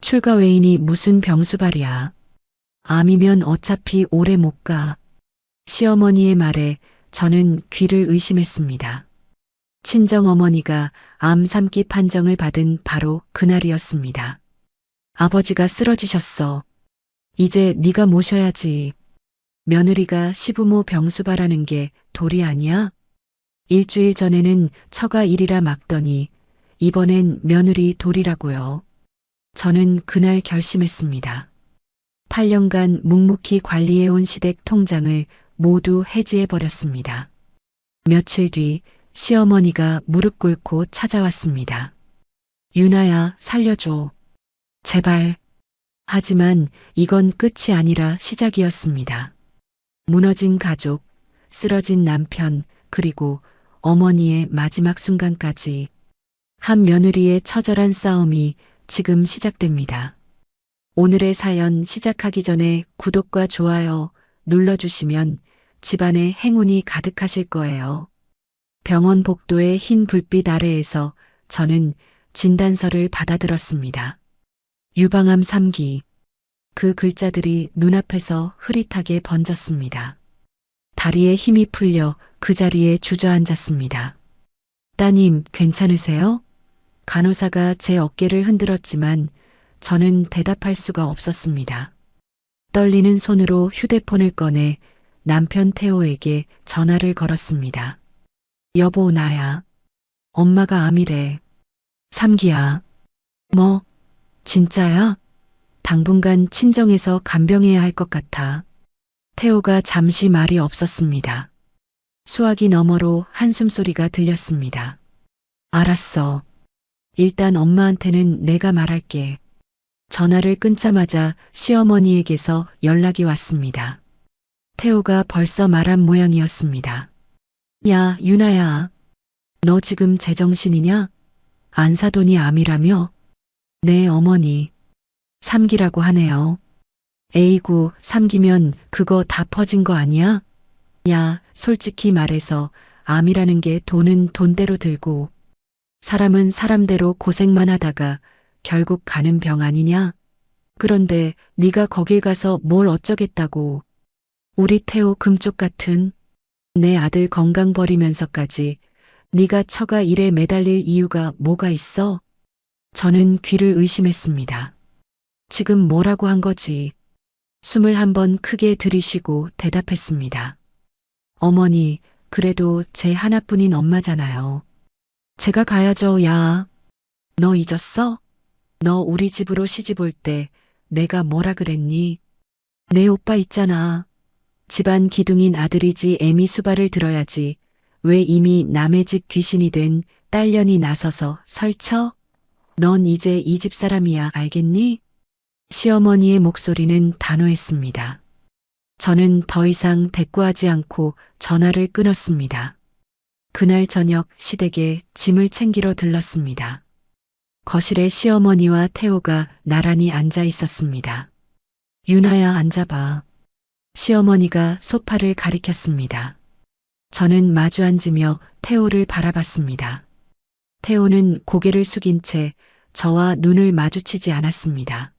출가 외인이 무슨 병수발이야. 암이면 어차피 오래 못 가. 시어머니의 말에 저는 귀를 의심했습니다. 친정어머니가 암 3기 판정을 받은 바로 그날이었습니다. 아버지가 쓰러지셨어. 이제 네가 모셔야지. 며느리가 시부모 병수발하는 게 도리 아니야? 일주일 전에는 처가 일이라 막더니 이번엔 며느리 도리라고요. 저는 그날 결심했습니다. 8년간 묵묵히 관리해온 시댁 통장을 모두 해지해버렸습니다. 며칠 뒤 시어머니가 무릎 꿇고 찾아왔습니다. 유나야, 살려줘. 제발. 하지만 이건 끝이 아니라 시작이었습니다. 무너진 가족, 쓰러진 남편, 그리고 어머니의 마지막 순간까지 한 며느리의 처절한 싸움이 지금 시작됩니다. 오늘의 사연 시작하기 전에 구독과 좋아요 눌러주시면 집안에 행운이 가득하실 거예요. 병원 복도의 흰 불빛 아래에서 저는 진단서를 받아들었습니다. 유방암 3기. 그 글자들이 눈앞에서 흐릿하게 번졌습니다. 다리에 힘이 풀려 그 자리에 주저앉았습니다. 따님, 괜찮으세요? 간호사가 제 어깨를 흔들었지만 저는 대답할 수가 없었습니다. 떨리는 손으로 휴대폰을 꺼내 남편 태호에게 전화를 걸었습니다. 여보, 나야. 엄마가 암이래. 3기야. 뭐? 진짜야? 당분간 친정에서 간병해야 할 것 같아. 태호가 잠시 말이 없었습니다. 수화기 너머로 한숨 소리가 들렸습니다. 알았어. 일단 엄마한테는 내가 말할게. 전화를 끊자마자 시어머니에게서 연락이 왔습니다. 태호가 벌써 말한 모양이었습니다. 야, 유나야. 너 지금 제정신이냐? 안사돈이 암이라며? 네, 어머니. 3기라고 하네요. 에이구, 3기면 그거 다 퍼진 거 아니야? 야, 솔직히 말해서 암이라는 게 돈은 돈대로 들고 사람은 사람대로 고생만 하다가 결국 가는 병 아니냐? 그런데 네가 거길 가서 뭘 어쩌겠다고. 우리 태호 금쪽 같은 내 아들 건강 버리면서까지 네가 처가 일에 매달릴 이유가 뭐가 있어? 저는 귀를 의심했습니다. 지금 뭐라고 한 거지? 숨을 한번 크게 들이쉬고 대답했습니다. 어머니, 그래도 제 하나뿐인 엄마잖아요. 제가 가야죠, 야. 너 잊었어? 너 우리 집으로 시집 올 때 내가 뭐라 그랬니? 내 오빠 있잖아. 집안 기둥인 아들이지 애미 수발을 들어야지. 왜 이미 남의 집 귀신이 된 딸년이 나서서 설쳐? 넌 이제 이 집 사람이야, 알겠니? 시어머니의 목소리는 단호했습니다. 저는 더 이상 대꾸하지 않고 전화를 끊었습니다. 그날 저녁 시댁에 짐을 챙기러 들렀습니다. 거실에 시어머니와 태호가 나란히 앉아 있었습니다. 유나야, 앉아봐. 시어머니가 소파를 가리켰습니다. 저는 마주 앉으며 태호를 바라봤습니다. 태호는 고개를 숙인 채 저와 눈을 마주치지 않았습니다.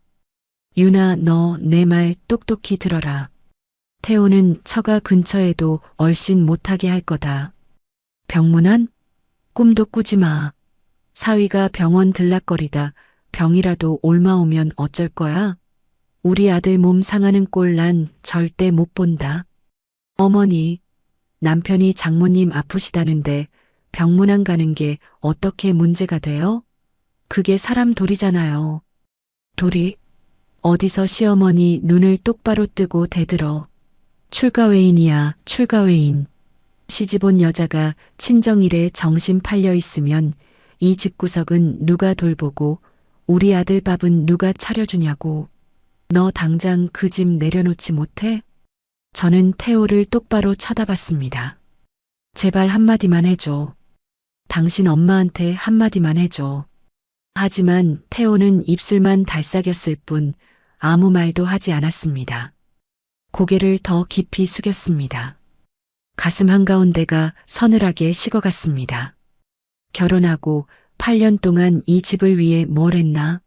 유나, 너 내 말 똑똑히 들어라. 태호는 처가 근처에도 얼씬 못하게 할 거다. 병문안? 꿈도 꾸지 마. 사위가 병원 들락거리다 병이라도 옮아오면 어쩔 거야? 우리 아들 몸 상하는 꼴 난 절대 못 본다. 어머니, 남편이 장모님 아프시다는데 병문안 가는 게 어떻게 문제가 돼요? 그게 사람 도리잖아요. 도리? 어디서 시어머니 눈을 똑바로 뜨고 대들어. 출가외인이야, 출가외인. 시집 온 여자가 친정일에 정신 팔려 있으면 이 집구석은 누가 돌보고 우리 아들 밥은 누가 차려주냐고. 너 당장 그 집 내려놓지 못해? 저는 태호를 똑바로 쳐다봤습니다. 제발 한마디만 해줘. 당신 엄마한테 한마디만 해줘. 하지만 태호는 입술만 달싹였을 뿐 아무 말도 하지 않았습니다. 고개를 더 깊이 숙였습니다. 가슴 한가운데가 서늘하게 식어갔습니다. 결혼하고 8년 동안 이 집을 위해 뭘 했나?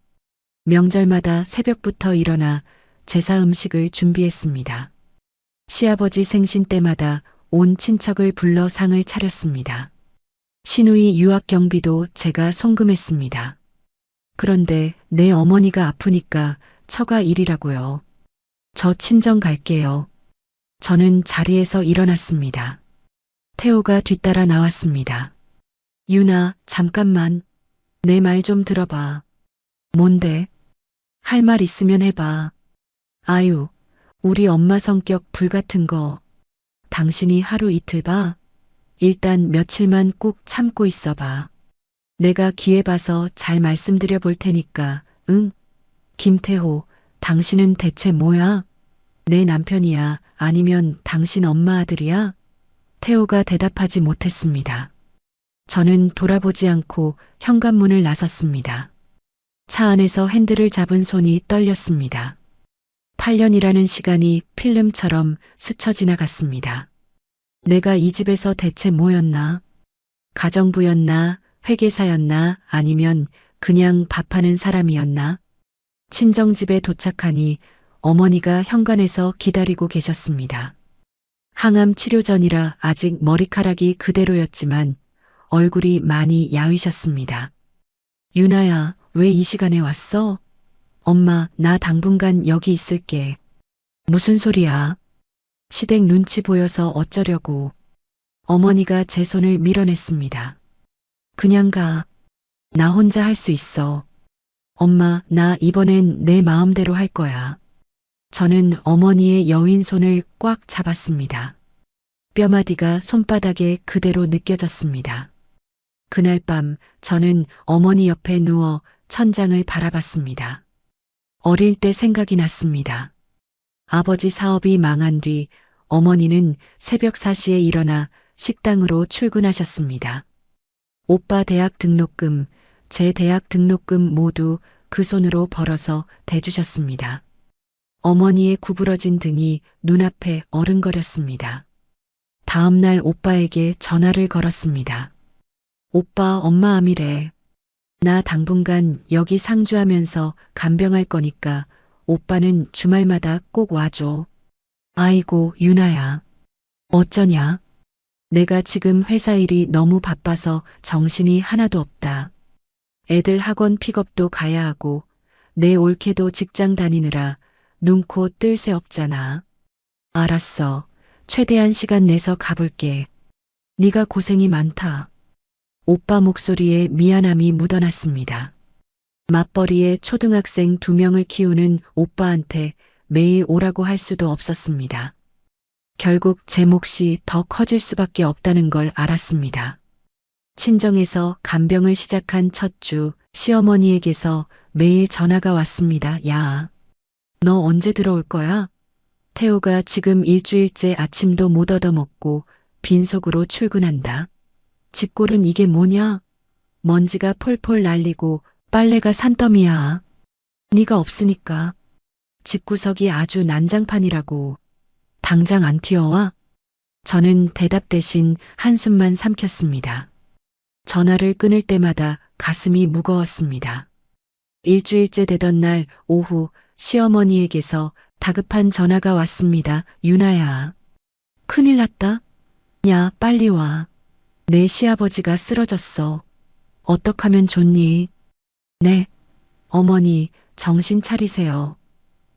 명절마다 새벽부터 일어나 제사 음식을 준비했습니다. 시아버지 생신 때마다 온 친척을 불러 상을 차렸습니다. 시누이 유학 경비도 제가 송금했습니다. 그런데 내 어머니가 아프니까 처가 일이라고요. 저 친정 갈게요. 저는 자리에서 일어났습니다. 태호가 뒤따라 나왔습니다. 유나, 잠깐만. 내 말 좀 들어봐. 뭔데? 할 말 있으면 해봐. 아유, 우리 엄마 성격 불같은 거. 당신이 하루 이틀 봐. 일단 며칠만 꾹 참고 있어봐. 내가 기회 봐서 잘 말씀드려 볼 테니까, 응? 김태호, 당신은 대체 뭐야? 내 남편이야? 아니면 당신 엄마 아들이야? 태호가 대답하지 못했습니다. 저는 돌아보지 않고 현관문을 나섰습니다. 차 안에서 핸들을 잡은 손이 떨렸습니다. 8년이라는 시간이 필름처럼 스쳐 지나갔습니다. 내가 이 집에서 대체 뭐였나? 가정부였나? 회계사였나? 아니면 그냥 밥하는 사람이었나? 친정집에 도착하니 어머니가 현관에서 기다리고 계셨습니다. 항암 치료 전이라 아직 머리카락이 그대로였지만 얼굴이 많이 야위셨습니다. 유나야, 왜 이 시간에 왔어? 엄마, 나 당분간 여기 있을게. 무슨 소리야? 시댁 눈치 보여서 어쩌려고. 어머니가 제 손을 밀어냈습니다. 그냥 가. 나 혼자 할 수 있어. 엄마, 나 이번엔 내 마음대로 할 거야. 저는 어머니의 여윈 손을 꽉 잡았습니다. 뼈마디가 손바닥에 그대로 느껴졌습니다. 그날 밤 저는 어머니 옆에 누워 천장을 바라봤습니다. 어릴 때 생각이 났습니다. 아버지 사업이 망한 뒤 어머니는 새벽 4시에 일어나 식당으로 출근하셨습니다. 오빠 대학 등록금, 제 대학 등록금 모두 그 손으로 벌어서 대주셨습니다. 어머니의 구부러진 등이 눈앞에 어른거렸습니다. 다음 날 오빠에게 전화를 걸었습니다. 오빠, 엄마 암이래. 나 당분간 여기 상주하면서 간병할 거니까 오빠는 주말마다 꼭 와줘. 아이고, 유나야. 어쩌냐? 내가 지금 회사 일이 너무 바빠서 정신이 하나도 없다. 애들 학원 픽업도 가야 하고 내 올케도 직장 다니느라 눈코 뜰 새 없잖아. 알았어. 최대한 시간 내서 가볼게. 네가 고생이 많다. 오빠 목소리에 미안함이 묻어났습니다. 맞벌이에 초등학생 2명을 키우는 오빠한테 매일 오라고 할 수도 없었습니다. 결국 제 몫이 더 커질 수밖에 없다는 걸 알았습니다. 친정에서 간병을 시작한 첫 주 시어머니에게서 매일 전화가 왔습니다. 야, 너 언제 들어올 거야? 태호가 지금 일주일째 아침도 못 얻어먹고 빈속으로 출근한다. 집골은 이게 뭐냐? 먼지가 폴폴 날리고 빨래가 산더미야. 네가 없으니까. 집구석이 아주 난장판이라고. 당장 안 튀어와? 저는 대답 대신 한숨만 삼켰습니다. 전화를 끊을 때마다 가슴이 무거웠습니다. 일주일째 되던 날 오후 시어머니에게서 다급한 전화가 왔습니다. 유나야. 큰일 났다. 야, 빨리 와. 내 시아버지가 쓰러졌어. 어떡하면 좋니? 네. 어머니, 정신 차리세요.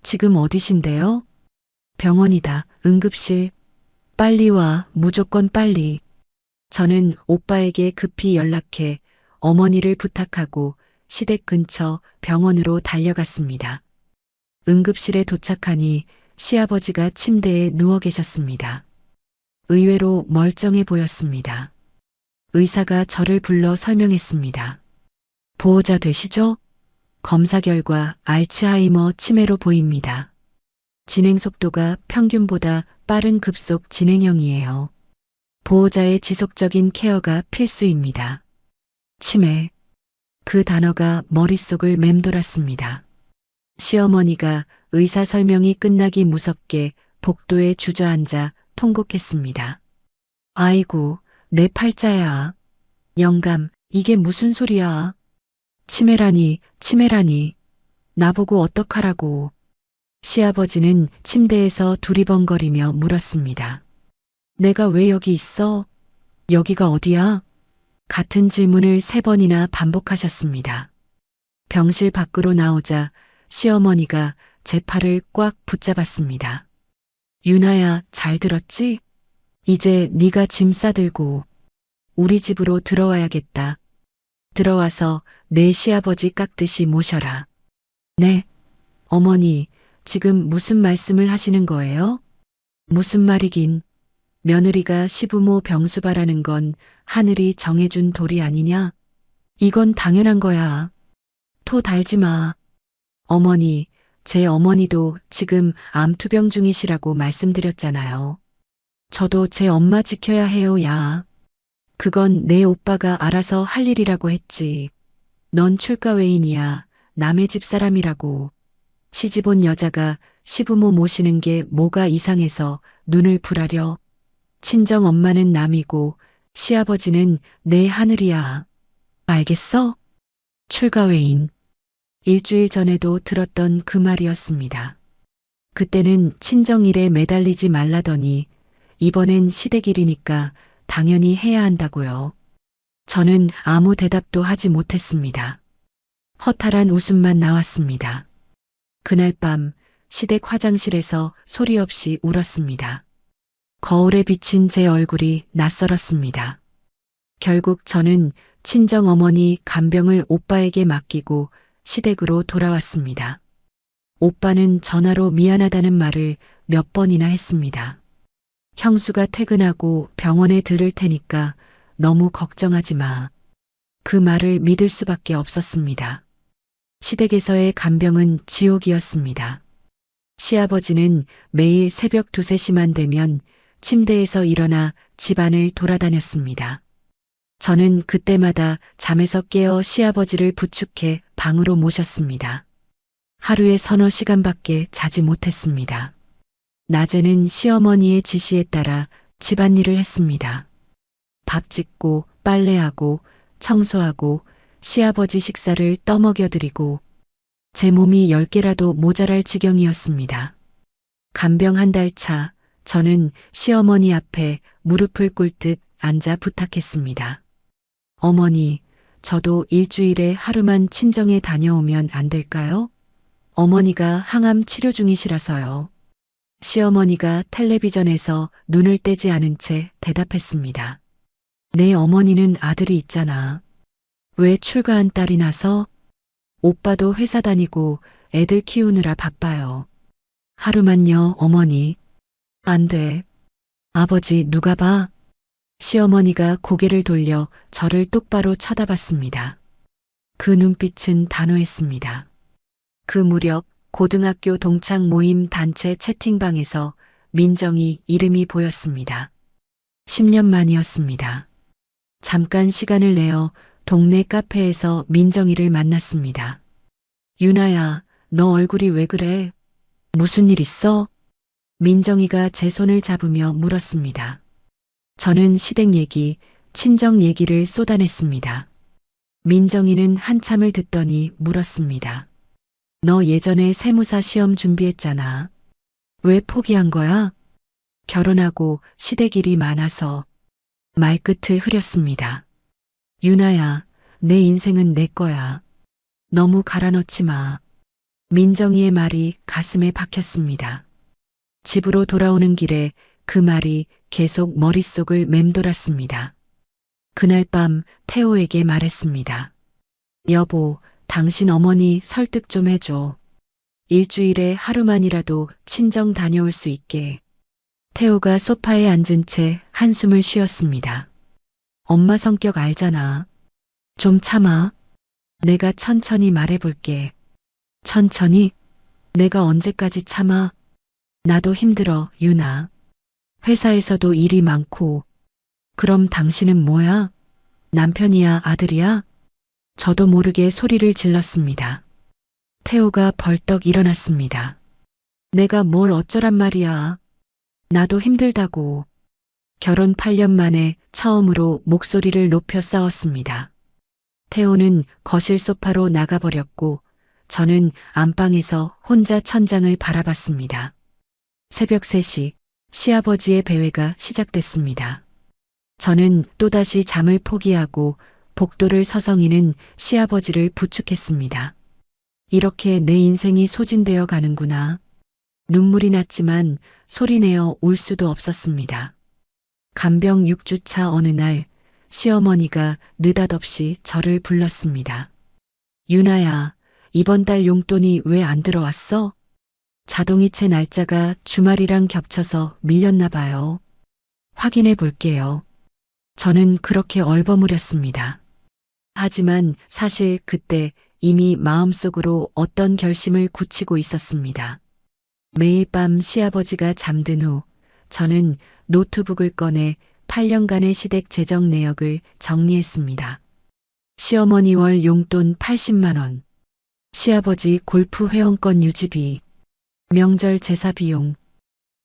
지금 어디신데요? 병원이다. 응급실. 빨리 와. 무조건 빨리. 저는 오빠에게 급히 연락해 어머니를 부탁하고 시댁 근처 병원으로 달려갔습니다. 응급실에 도착하니 시아버지가 침대에 누워 계셨습니다. 의외로 멀쩡해 보였습니다. 의사가 저를 불러 설명했습니다. 보호자 되시죠? 검사 결과 알츠하이머 치매로 보입니다. 진행 속도가 평균보다 빠른 급속 진행형이에요. 보호자의 지속적인 케어가 필수입니다. 치매. 그 단어가 머릿속을 맴돌았습니다. 시어머니가 의사 설명이 끝나기 무섭게 복도에 주저앉아 통곡했습니다. 아이고, 내 팔자야. 영감, 이게 무슨 소리야? 치매라니, 치매라니. 나보고 어떡하라고. 시아버지는 침대에서 두리번거리며 물었습니다. 내가 왜 여기 있어? 여기가 어디야? 같은 질문을 3번이나 반복하셨습니다. 병실 밖으로 나오자 시어머니가 제 팔을 꽉 붙잡았습니다. 유나야, 잘 들었지? 이제 네가 짐 싸들고 우리 집으로 들어와야겠다. 들어와서 내 시아버지 깍듯이 모셔라. 네. 어머니, 지금 무슨 말씀을 하시는 거예요? 무슨 말이긴. 며느리가 시부모 병수바라는 건 하늘이 정해준 도리 아니냐? 이건 당연한 거야. 토 달지 마. 어머니, 제 어머니도 지금 암투병 중이시라고 말씀드렸잖아요. 저도 제 엄마 지켜야 해요, 야. 그건 내 오빠가 알아서 할 일이라고 했지. 넌 출가 외인이야. 남의 집 사람이라고. 시집 온 여자가 시부모 모시는 게 뭐가 이상해서 눈을 부라려. 친정 엄마는 남이고 시아버지는 내 하늘이야. 알겠어? 출가 외인. 일주일 전에도 들었던 그 말이었습니다. 그때는 친정일에 매달리지 말라더니 이번엔 시댁일이니까 당연히 해야 한다고요. 저는 아무 대답도 하지 못했습니다. 허탈한 웃음만 나왔습니다. 그날 밤 시댁 화장실에서 소리 없이 울었습니다. 거울에 비친 제 얼굴이 낯설었습니다. 결국 저는 친정 어머니 간병을 오빠에게 맡기고 시댁으로 돌아왔습니다. 오빠는 전화로 미안하다는 말을 몇 번이나 했습니다. 형수가 퇴근하고 병원에 들을 테니까 너무 걱정하지 마. 그 말을 믿을 수밖에 없었습니다. 시댁에서의 간병은 지옥이었습니다. 시아버지는 매일 새벽 2, 3시만 되면 침대에서 일어나 집안을 돌아다녔습니다. 저는 그때마다 잠에서 깨어 시아버지를 부축해 방으로 모셨습니다. 하루에 서너 시간밖에 자지 못했습니다. 낮에는 시어머니의 지시에 따라 집안일을 했습니다. 밥 짓고 빨래하고 청소하고 시아버지 식사를 떠먹여드리고 제 몸이 10개라도 모자랄 지경이었습니다. 간병 1달 차 저는 시어머니 앞에 무릎을 꿇듯 앉아 부탁했습니다. 어머니, 저도 일주일에 하루만 친정에 다녀오면 안 될까요? 어머니가 항암 치료 중이시라서요. 시어머니가 텔레비전에서 눈을 떼지 않은 채 대답했습니다. 내 어머니는 아들이 있잖아. 왜 출가한 딸이 나서? 오빠도 회사 다니고 애들 키우느라 바빠요. 하루만요, 어머니. 안 돼. 아버지 누가 봐? 시어머니가 고개를 돌려 저를 똑바로 쳐다봤습니다. 그 눈빛은 단호했습니다. 그 무렵 고등학교 동창 모임 단체 채팅방에서 민정이 이름이 보였습니다. 10년 만이었습니다. 잠깐 시간을 내어 동네 카페에서 민정이를 만났습니다. 유나야, 너 얼굴이 왜 그래? 무슨 일 있어? 민정이가 제 손을 잡으며 물었습니다. 저는 시댁 얘기, 친정 얘기를 쏟아냈습니다. 민정이는 한참을 듣더니 물었습니다. 너 예전에 세무사 시험 준비했잖아. 왜 포기한 거야? 결혼하고 시댁 일이 많아서. 말끝을 흐렸습니다. 유나야, 내 인생은 내 거야. 너무 갈아넣지 마. 민정이의 말이 가슴에 박혔습니다. 집으로 돌아오는 길에 그 말이 계속 머릿속을 맴돌았습니다. 그날 밤 태호에게 말했습니다. 여보, 당신 어머니 설득 좀 해줘. 일주일에 하루만이라도 친정 다녀올 수 있게. 태호가 소파에 앉은 채 한숨을 쉬었습니다. 엄마 성격 알잖아. 좀 참아. 내가 천천히 말해볼게. 천천히? 내가 언제까지 참아? 나도 힘들어, 유나. 회사에서도 일이 많고. 그럼 당신은 뭐야? 남편이야, 아들이야? 저도 모르게 소리를 질렀습니다. 태호가 벌떡 일어났습니다. 내가 뭘 어쩌란 말이야. 나도 힘들다고. 결혼 8년 만에 처음으로 목소리를 높여 싸웠습니다. 태호는 거실 소파로 나가버렸고 저는 안방에서 혼자 천장을 바라봤습니다. 새벽 3시 시아버지의 배회가 시작됐습니다. 저는 또다시 잠을 포기하고 복도를 서성이는 시아버지를 부축했습니다. 이렇게 내 인생이 소진되어 가는구나. 눈물이 났지만 소리내어 울 수도 없었습니다. 간병 6주차 어느 날 시어머니가 느닷없이 저를 불렀습니다. 유나야, 이번 달 용돈이 왜 안 들어왔어? 자동이체 날짜가 주말이랑 겹쳐서 밀렸나 봐요. 확인해 볼게요. 저는 그렇게 얼버무렸습니다. 하지만 사실 그때 이미 마음속으로 어떤 결심을 굳히고 있었습니다. 매일 밤 시아버지가 잠든 후 저는 노트북을 꺼내 8년간의 시댁 재정 내역을 정리했습니다. 시어머니 월 용돈 80만 원, 시아버지 골프 회원권 유지비, 명절 제사 비용,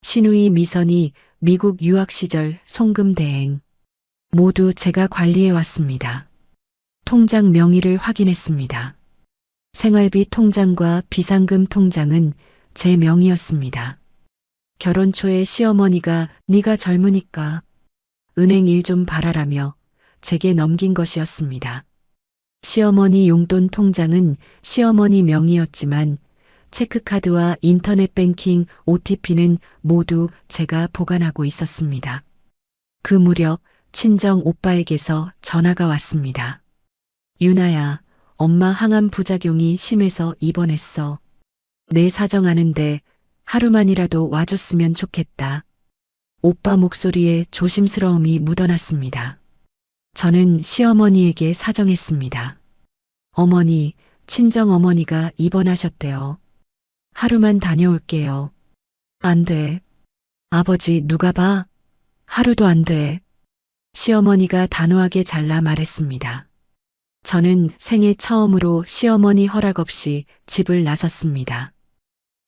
시누이 미선이 미국 유학 시절 송금 대행, 모두 제가 관리해 왔습니다. 통장 명의를 확인했습니다. 생활비 통장과 비상금 통장은 제 명의였습니다. 결혼 초에 시어머니가 네가 젊으니까 은행 일 좀 봐라라며 제게 넘긴 것이었습니다. 시어머니 용돈 통장은 시어머니 명의였지만 체크카드와 인터넷 뱅킹 OTP는 모두 제가 보관하고 있었습니다. 그 무렵 친정 오빠에게서 전화가 왔습니다. 유나야, 엄마 항암 부작용이 심해서 입원했어. 내 사정 아는데 하루만이라도 와줬으면 좋겠다. 오빠 목소리에 조심스러움이 묻어났습니다. 저는 시어머니에게 사정했습니다. 어머니, 친정어머니가 입원하셨대요. 하루만 다녀올게요. 안 돼. 아버지 누가 봐? 하루도 안 돼. 시어머니가 단호하게 잘라 말했습니다. 저는 생애 처음으로 시어머니 허락 없이 집을 나섰습니다.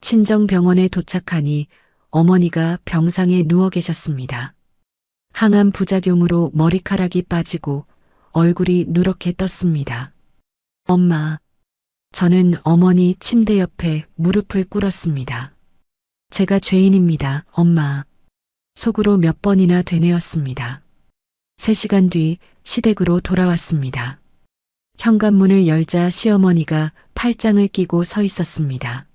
친정병원에 도착하니 어머니가 병상에 누워 계셨습니다. 항암 부작용으로 머리카락이 빠지고 얼굴이 누렇게 떴습니다. 엄마. 저는 어머니 침대 옆에 무릎을 꿇었습니다. 제가 죄인입니다, 엄마. 속으로 몇 번이나 되뇌었습니다. 3시간 뒤 시댁으로 돌아왔습니다. 현관문을 열자 시어머니가 팔짱을 끼고 서 있었습니다.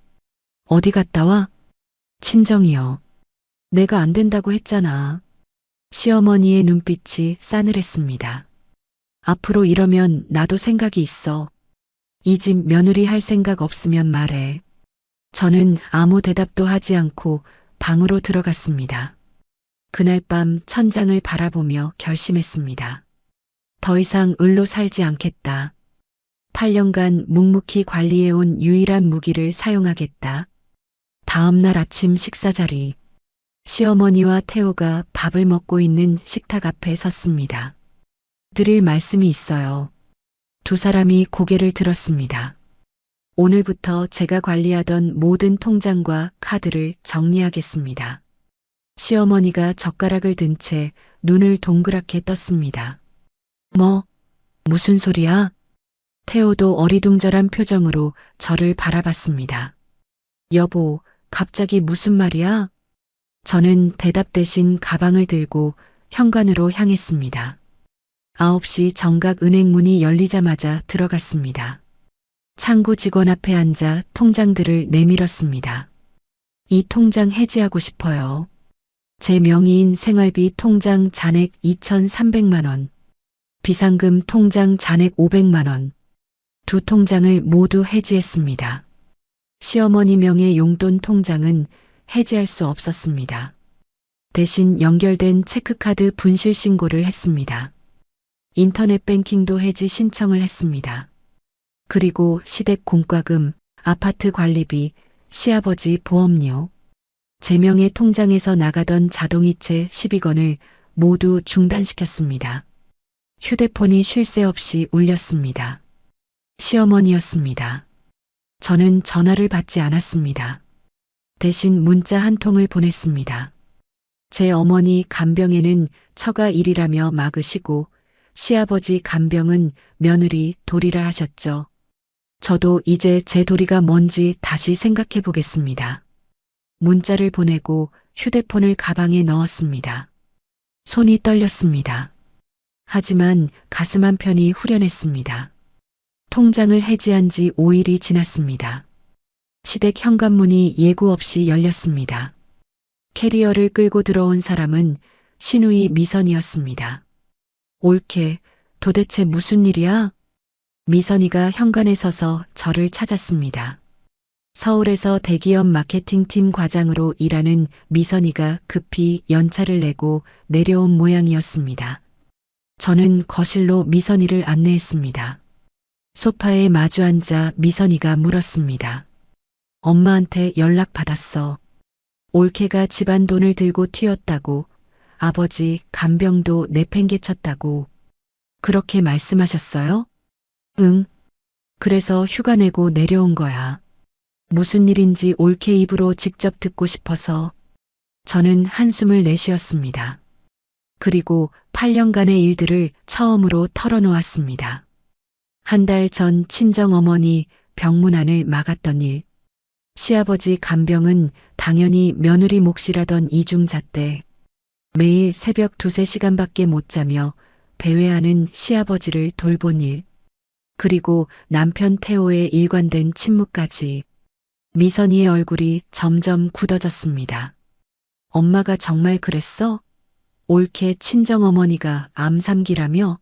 어디 갔다 와? 친정이요. 내가 안 된다고 했잖아. 시어머니의 눈빛이 싸늘했습니다. 앞으로 이러면 나도 생각이 있어. 이 집 며느리 할 생각 없으면 말해. 저는 아무 대답도 하지 않고 방으로 들어갔습니다. 그날 밤 천장을 바라보며 결심했습니다. 더 이상 을로 살지 않겠다. 8년간 묵묵히 관리해온 유일한 무기를 사용하겠다. 다음 날 아침 식사 자리. 시어머니와 태호가 밥을 먹고 있는 식탁 앞에 섰습니다. 드릴 말씀이 있어요. 두 사람이 고개를 들었습니다. 오늘부터 제가 관리하던 모든 통장과 카드를 정리하겠습니다. 시어머니가 젓가락을 든 채 눈을 동그랗게 떴습니다. 무슨 소리야? 태호도 어리둥절한 표정으로 저를 바라봤습니다. 여보, 갑자기 무슨 말이야? 저는 대답 대신 가방을 들고 현관으로 향했습니다. 9시 정각 은행 문이 열리자마자 들어갔습니다. 창구 직원 앞에 앉아 통장들을 내밀었습니다. 이 통장 해지하고 싶어요. 제 명의인 생활비 통장 잔액 2,300만 원, 비상금 통장 잔액 500만 원, 두 통장을 모두 해지했습니다. 시어머니 명의 용돈 통장은 해지할 수 없었습니다. 대신 연결된 체크카드 분실 신고를 했습니다. 인터넷 뱅킹도 해지 신청을 했습니다. 그리고 시댁 공과금, 아파트 관리비, 시아버지 보험료, 제 명의 통장에서 나가던 자동이체 12건을 모두 중단시켰습니다. 휴대폰이 쉴 새 없이 울렸습니다. 시어머니였습니다. 저는 전화를 받지 않았습니다. 대신 문자 한 통을 보냈습니다. 제 어머니 간병에는 처가 일이라며 막으시고 시아버지 간병은 며느리 도리라 하셨죠. 저도 이제 제 도리가 뭔지 다시 생각해 보겠습니다. 문자를 보내고 휴대폰을 가방에 넣었습니다. 손이 떨렸습니다. 하지만 가슴 한편이 후련했습니다. 통장을 해지한 지 5일이 지났습니다. 시댁 현관문이 예고 없이 열렸습니다. 캐리어를 끌고 들어온 사람은 신우이 미선이었습니다. 올케, 도대체 무슨 일이야? 미선이가 현관에 서서 저를 찾았습니다. 서울에서 대기업 마케팅팀 과장으로 일하는 미선이가 급히 연차를 내고 내려온 모양이었습니다. 저는 거실로 미선이를 안내했습니다. 소파에 마주 앉아 미선이가 물었습니다. 엄마한테 연락 받았어. 올케가 집안 돈을 들고 튀었다고, 아버지 간병도 내팽개쳤다고. 그렇게 말씀하셨어요? 응. 그래서 휴가 내고 내려온 거야. 무슨 일인지 올케 입으로 직접 듣고 싶어서. 저는 한숨을 내쉬었습니다. 그리고 8년간의 일들을 처음으로 털어놓았습니다. 한 달 전 친정어머니 병문안을 막았던 일. 시아버지 간병은 당연히 며느리 몫이라던 이중잣대. 매일 새벽 2~3시간밖에 못 자며 배회하는 시아버지를 돌본 일. 그리고 남편 태호의 일관된 침묵까지. 미선이의 얼굴이 점점 굳어졌습니다. 엄마가 정말 그랬어? 올케 친정어머니가 암 3기라며?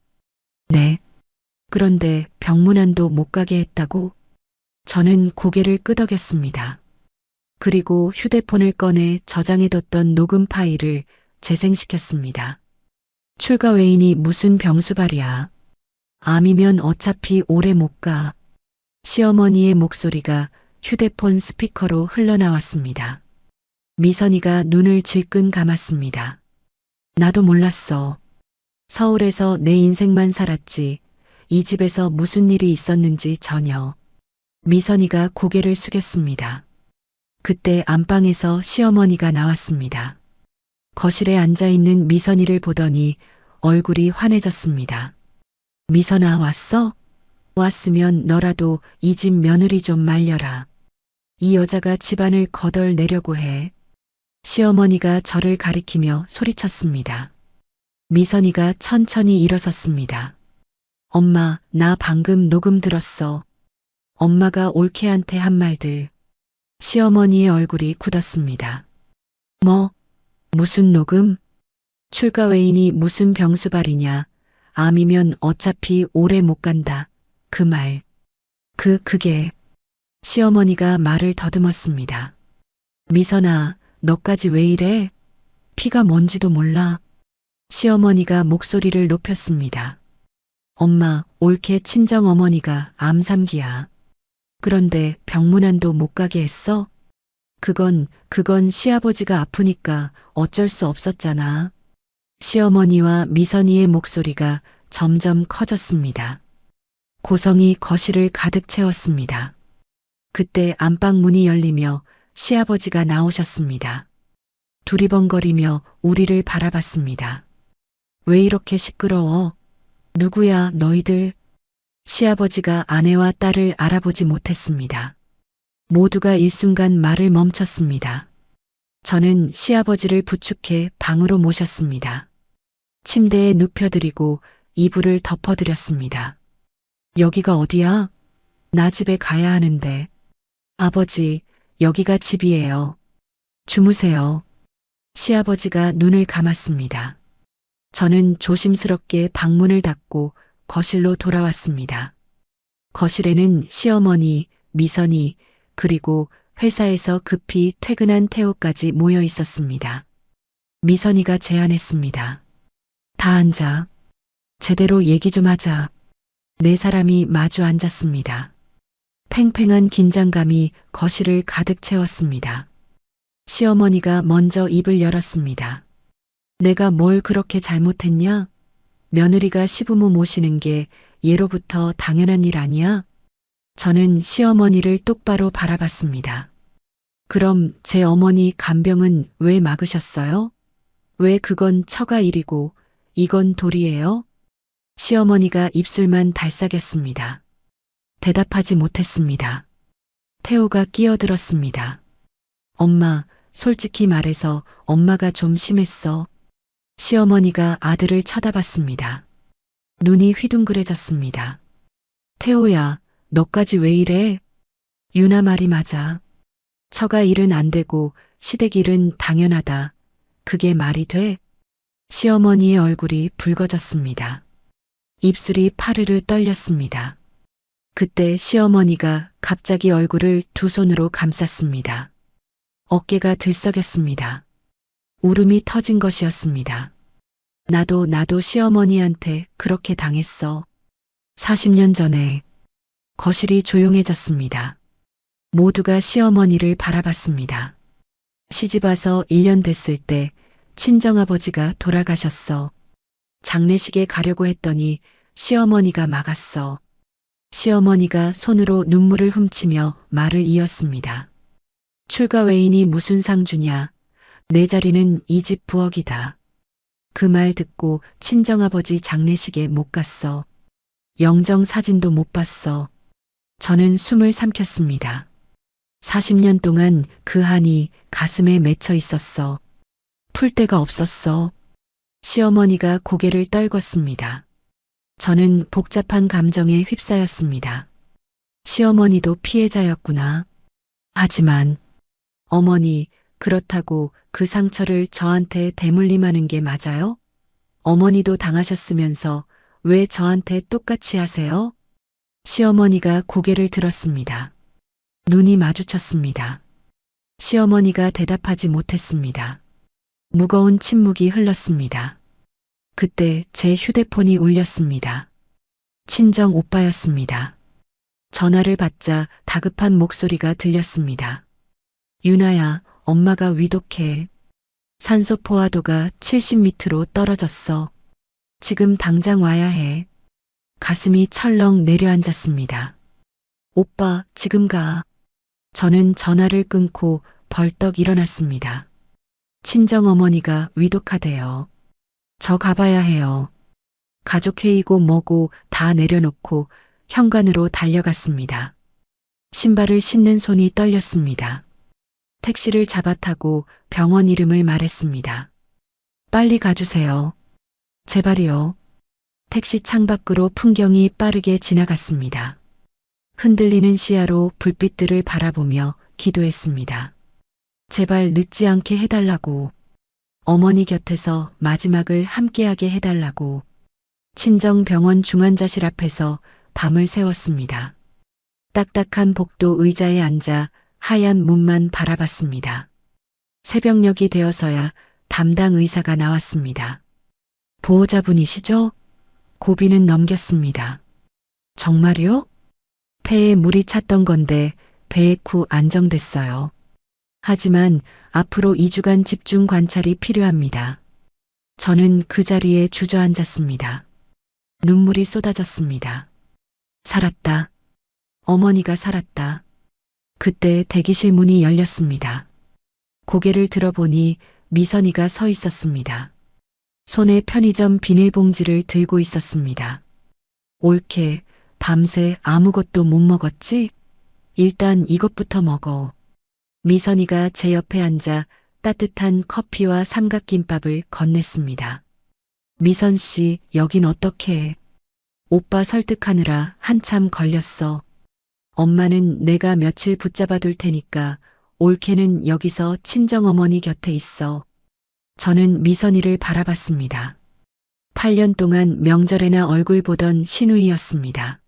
네. 그런데 병문안도 못 가게 했다고? 저는 고개를 끄덕였습니다. 그리고 휴대폰을 꺼내 저장해뒀던 녹음 파일을 재생시켰습니다. 출가 외인이 무슨 병수발이야. 암이면 어차피 오래 못 가. 시어머니의 목소리가 휴대폰 스피커로 흘러나왔습니다. 미선이가 눈을 질끈 감았습니다. 나도 몰랐어. 서울에서 내 인생만 살았지. 이 집에서 무슨 일이 있었는지 전혀. 미선이가 고개를 숙였습니다. 그때 안방에서 시어머니가 나왔습니다. 거실에 앉아있는 미선이를 보더니 얼굴이 환해졌습니다. 미선아, 왔어? 왔으면 너라도 이 집 며느리 좀 말려라. 이 여자가 집안을 거덜내려고 해. 시어머니가 저를 가리키며 소리쳤습니다. 미선이가 천천히 일어섰습니다. 엄마, 나 방금 녹음 들었어. 엄마가 올케한테 한 말들. 시어머니의 얼굴이 굳었습니다. 뭐? 무슨 녹음? 출가 외인이 무슨 병수발이냐. 암이면 어차피 오래 못 간다. 그 말. 그게. 시어머니가 말을 더듬었습니다. 미선아, 너까지 왜 이래? 피가 뭔지도 몰라. 시어머니가 목소리를 높였습니다. 엄마, 올케 친정어머니가 암 3기야. 그런데 병문안도 못 가게 했어? 그건 시아버지가 아프니까 어쩔 수 없었잖아. 시어머니와 미선이의 목소리가 점점 커졌습니다. 고성이 거실을 가득 채웠습니다. 그때 안방 문이 열리며 시아버지가 나오셨습니다. 두리번거리며 우리를 바라봤습니다. 왜 이렇게 시끄러워? 누구야, 너희들? 시아버지가 아내와 딸을 알아보지 못했습니다. 모두가 일순간 말을 멈췄습니다. 저는 시아버지를 부축해 방으로 모셨습니다. 침대에 눕혀드리고 이불을 덮어드렸습니다. 여기가 어디야? 나 집에 가야 하는데. 아버지, 여기가 집이에요. 주무세요. 시아버지가 눈을 감았습니다. 저는 조심스럽게 방문을 닫고 거실로 돌아왔습니다. 거실에는 시어머니, 미선이, 그리고 회사에서 급히 퇴근한 태호까지 모여 있었습니다. 미선이가 제안했습니다. 다 앉아. 제대로 얘기 좀 하자. 네 사람이 마주 앉았습니다. 팽팽한 긴장감이 거실을 가득 채웠습니다. 시어머니가 먼저 입을 열었습니다. 내가 뭘 그렇게 잘못했냐? 며느리가 시부모 모시는 게 예로부터 당연한 일 아니야? 저는 시어머니를 똑바로 바라봤습니다. 그럼 제 어머니 간병은 왜 막으셨어요? 왜 그건 처가 일이고 이건 도리예요? 시어머니가 입술만 달싹였습니다. 대답하지 못했습니다. 태호가 끼어들었습니다. 엄마, 솔직히 말해서 엄마가 좀 심했어. 시어머니가 아들을 쳐다봤습니다. 눈이 휘둥그레졌습니다. 태호야, 너까지 왜 이래? 유나 말이 맞아. 처가 일은 안 되고 시댁 일은 당연하다. 그게 말이 돼? 시어머니의 얼굴이 붉어졌습니다. 입술이 파르르 떨렸습니다. 그때 시어머니가 갑자기 얼굴을 두 손으로 감쌌습니다. 어깨가 들썩였습니다. 울음이 터진 것이었습니다. 나도 시어머니한테 그렇게 당했어. 40년 전에. 거실이 조용해졌습니다. 모두가 시어머니를 바라봤습니다. 시집와서 1년 됐을 때 친정아버지가 돌아가셨어. 장례식에 가려고 했더니 시어머니가 막았어. 시어머니가 손으로 눈물을 훔치며 말을 이었습니다. 출가 외인이 무슨 상 주냐. 내 자리는 이 집 부엌이다. 그 말 듣고 친정아버지 장례식에 못 갔어. 영정 사진도 못 봤어. 저는 숨을 삼켰습니다. 40년 동안 그 한이 가슴에 맺혀 있었어. 풀 데가 없었어. 시어머니가 고개를 떨궜습니다. 저는 복잡한 감정에 휩싸였습니다. 시어머니도 피해자였구나. 하지만 어머니, 그렇다고 그 상처를 저한테 대물림하는 게 맞아요? 어머니도 당하셨으면서 왜 저한테 똑같이 하세요? 시어머니가 고개를 들었습니다. 눈이 마주쳤습니다. 시어머니가 대답하지 못했습니다. 무거운 침묵이 흘렀습니다. 그때 제 휴대폰이 울렸습니다. 친정 오빠였습니다. 전화를 받자 다급한 목소리가 들렸습니다. 유나야, 엄마가 위독해. 산소 포화도가 70m로 떨어졌어. 지금 당장 와야 해. 가슴이 철렁 내려앉았습니다. 오빠, 지금 가. 저는 전화를 끊고 벌떡 일어났습니다. 친정어머니가 위독하대요. 저 가봐야 해요. 가족회의고 뭐고 다 내려놓고 현관으로 달려갔습니다. 신발을 신는 손이 떨렸습니다. 택시를 잡아 타고 병원 이름을 말했습니다. 빨리 가주세요. 제발이요. 택시 창밖으로 풍경이 빠르게 지나갔습니다. 흔들리는 시야로 불빛들을 바라보며 기도했습니다. 제발 늦지 않게 해달라고. 어머니 곁에서 마지막을 함께하게 해달라고. 친정병원 중환자실 앞에서 밤을 새웠습니다. 딱딱한 복도 의자에 앉아 하얀 문만 바라봤습니다. 새벽녘이 되어서야 담당 의사가 나왔습니다. 보호자분이시죠? 고비는 넘겼습니다. 정말요? 폐에 물이 찼던 건데 배액 후 안정됐어요. 하지만 앞으로 2주간 집중 관찰이 필요합니다. 저는 그 자리에 주저앉았습니다. 눈물이 쏟아졌습니다. 살았다. 어머니가 살았다. 그때 대기실 문이 열렸습니다. 고개를 들어보니 미선이가 서 있었습니다. 손에 편의점 비닐봉지를 들고 있었습니다. 옳게 밤새 아무것도 못 먹었지? 일단 이것부터 먹어. 미선이가 제 옆에 앉아 따뜻한 커피와 삼각김밥을 건넸습니다. 미선 씨, 여긴 어떻게 해? 오빠 설득하느라 한참 걸렸어. 엄마는 내가 며칠 붙잡아 둘 테니까 올케는 여기서 친정어머니 곁에 있어. 저는 미선이를 바라봤습니다. 8년 동안 명절에나 얼굴 보던 시누이였습니다.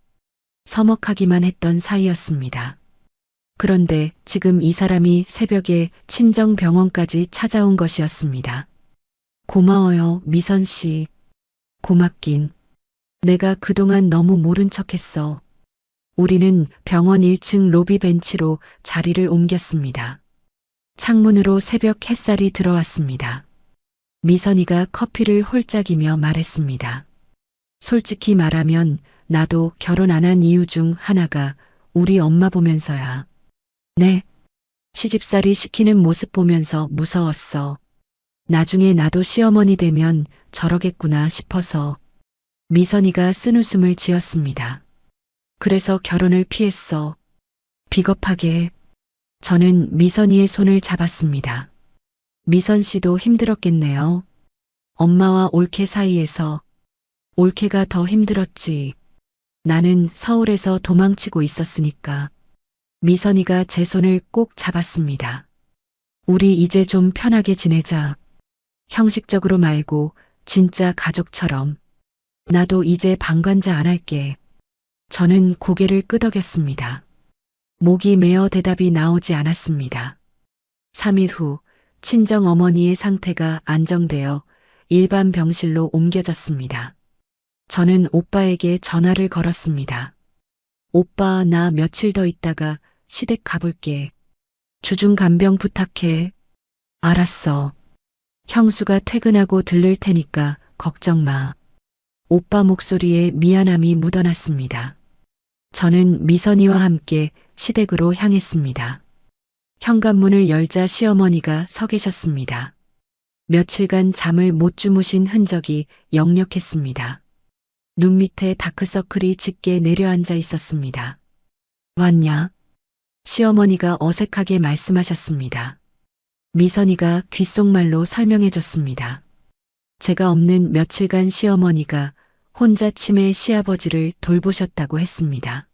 서먹하기만 했던 사이였습니다. 그런데 지금 이 사람이 새벽에 친정병원까지 찾아온 것이었습니다. 고마워요, 미선 씨. 고맙긴. 내가 그동안 너무 모른 척했어. 우리는 병원 1층 로비 벤치로 자리를 옮겼습니다. 창문으로 새벽 햇살이 들어왔습니다. 미선이가 커피를 홀짝이며 말했습니다. 솔직히 말하면 나도 결혼 안 한 이유 중 하나가 우리 엄마 보면서야. 네. 시집살이 시키는 모습 보면서 무서웠어. 나중에 나도 시어머니 되면 저러겠구나 싶어서. 미선이가 쓴웃음을 지었습니다. 그래서 결혼을 피했어. 비겁하게. 저는 미선이의 손을 잡았습니다. 미선 씨도 힘들었겠네요. 엄마와 올케 사이에서. 올케가 더 힘들었지. 나는 서울에서 도망치고 있었으니까. 미선이가 제 손을 꼭 잡았습니다. 우리 이제 좀 편하게 지내자. 형식적으로 말고 진짜 가족처럼. 나도 이제 방관자 안 할게. 저는 고개를 끄덕였습니다. 목이 메어 대답이 나오지 않았습니다. 3일 후 친정 어머니의 상태가 안정되어 일반 병실로 옮겨졌습니다. 저는 오빠에게 전화를 걸었습니다. 오빠, 나 며칠 더 있다가 시댁 가볼게. 주중 간병 부탁해. 알았어. 형수가 퇴근하고 들를 테니까 걱정 마. 오빠 목소리에 미안함이 묻어났습니다. 저는 미선이와 함께 시댁으로 향했습니다. 현관문을 열자 시어머니가 서 계셨습니다. 며칠간 잠을 못 주무신 흔적이 역력했습니다. 눈 밑에 다크서클이 짙게 내려앉아 있었습니다. 왔냐? 시어머니가 어색하게 말씀하셨습니다. 미선이가 귓속말로 설명해 줬습니다. 제가 없는 며칠간 시어머니가 혼자 치매 시아버지를 돌보셨다고 했습니다.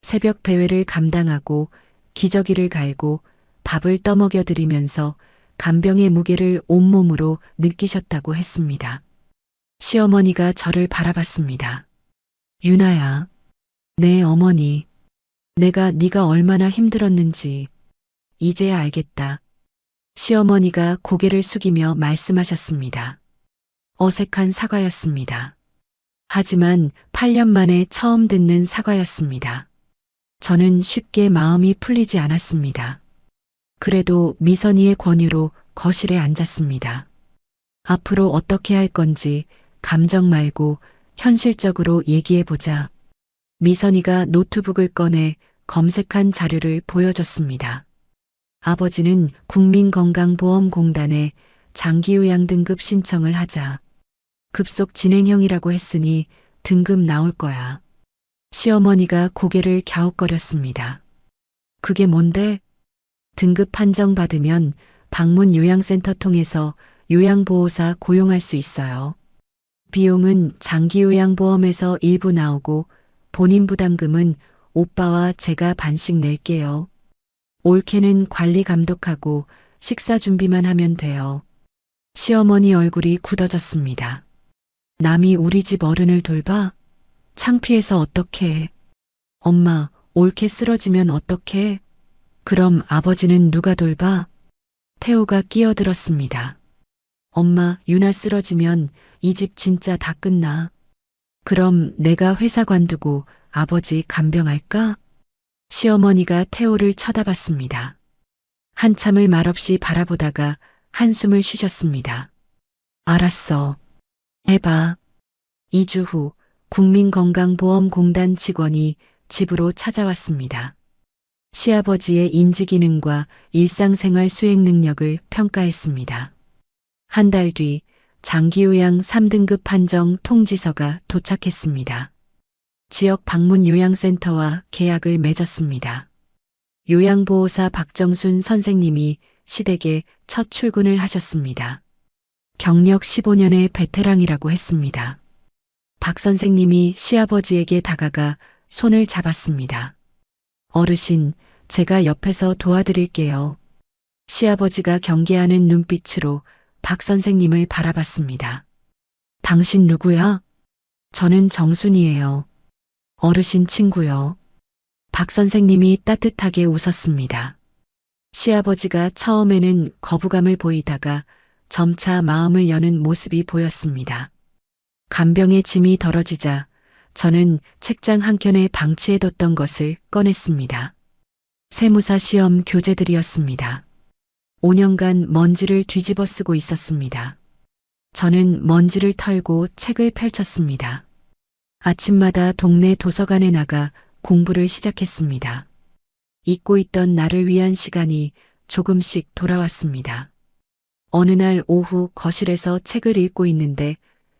새벽 배회를 감당하고 기저귀를 갈고 밥을 떠먹여 드리면서 간병의 무게를 온몸으로 느끼셨다고 했습니다. 시어머니가 저를 바라봤습니다. 유나야, 내 어머니, 내가 네가 얼마나 힘들었는지 이제야 알겠다. 시어머니가 고개를 숙이며 말씀하셨습니다. 어색한 사과였습니다. 하지만 8년 만에 처음 듣는 사과였습니다. 저는 쉽게 마음이 풀리지 않았습니다. 그래도 미선이의 권유로 거실에 앉았습니다. 앞으로 어떻게 할 건지 감정 말고 현실적으로 얘기해보자. 미선이가 노트북을 꺼내 검색한 자료를 보여줬습니다. 아버지는 국민건강보험공단에 장기요양 등급 신청을 하자. 급속 진행형이라고 했으니 등급 나올 거야. 시어머니가 고개를 갸웃거렸습니다. 그게 뭔데? 등급 판정 받으면 방문 요양센터 통해서 요양보호사 고용할 수 있어요. 비용은 장기요양보험에서 일부 나오고 본인 부담금은 오빠와 제가 반씩 낼게요. 올케는 관리 감독하고 식사 준비만 하면 돼요. 시어머니 얼굴이 굳어졌습니다. 남이 우리 집 어른을 돌봐? 창피해서 어떡해. 엄마, 올케 쓰러지면 어떡해? 그럼 아버지는 누가 돌봐? 태호가 끼어들었습니다. 엄마, 유나 쓰러지면 이 집 진짜 다 끝나. 그럼 내가 회사 관두고 아버지 간병할까? 시어머니가 태호를 쳐다봤습니다. 한참을 말없이 바라보다가 한숨을 쉬셨습니다. 알았어. 해봐. 2주 후 국민건강보험공단 직원이 집으로 찾아왔습니다. 시아버지의 인지기능과 일상생활 수행 능력을 평가했습니다. 한 달 뒤 장기요양 3등급 판정 통지서가 도착했습니다. 지역 방문 요양센터와 계약을 맺었습니다. 요양보호사 박정순 선생님이 시댁에 첫 출근을 하셨습니다. 경력 15년의 베테랑이라고 했습니다. 박 선생님이 시아버지에게 다가가 손을 잡았습니다. 어르신, 제가 옆에서 도와드릴게요. 시아버지가 경계하는 눈빛으로 박 선생님을 바라봤습니다. 당신 누구야? 저는 정순이에요. 어르신 친구요. 박 선생님이 따뜻하게 웃었습니다. 시아버지가 처음에는 거부감을 보이다가 점차 마음을 여는 모습이 보였습니다. 간병의 짐이 덜어지자 저는 책장 한켠에 방치해뒀던 것을 꺼냈습니다. 세무사 시험 교재들이었습니다. 5년간 먼지를 뒤집어 쓰고 있었습니다. 저는 먼지를 털고 책을 펼쳤습니다. 아침마다 동네 도서관에 나가 공부를 시작했습니다. 잊고 있던 나를 위한 시간이 조금씩 돌아왔습니다. 어느 날 오후 거실에서 책을 읽고 있는데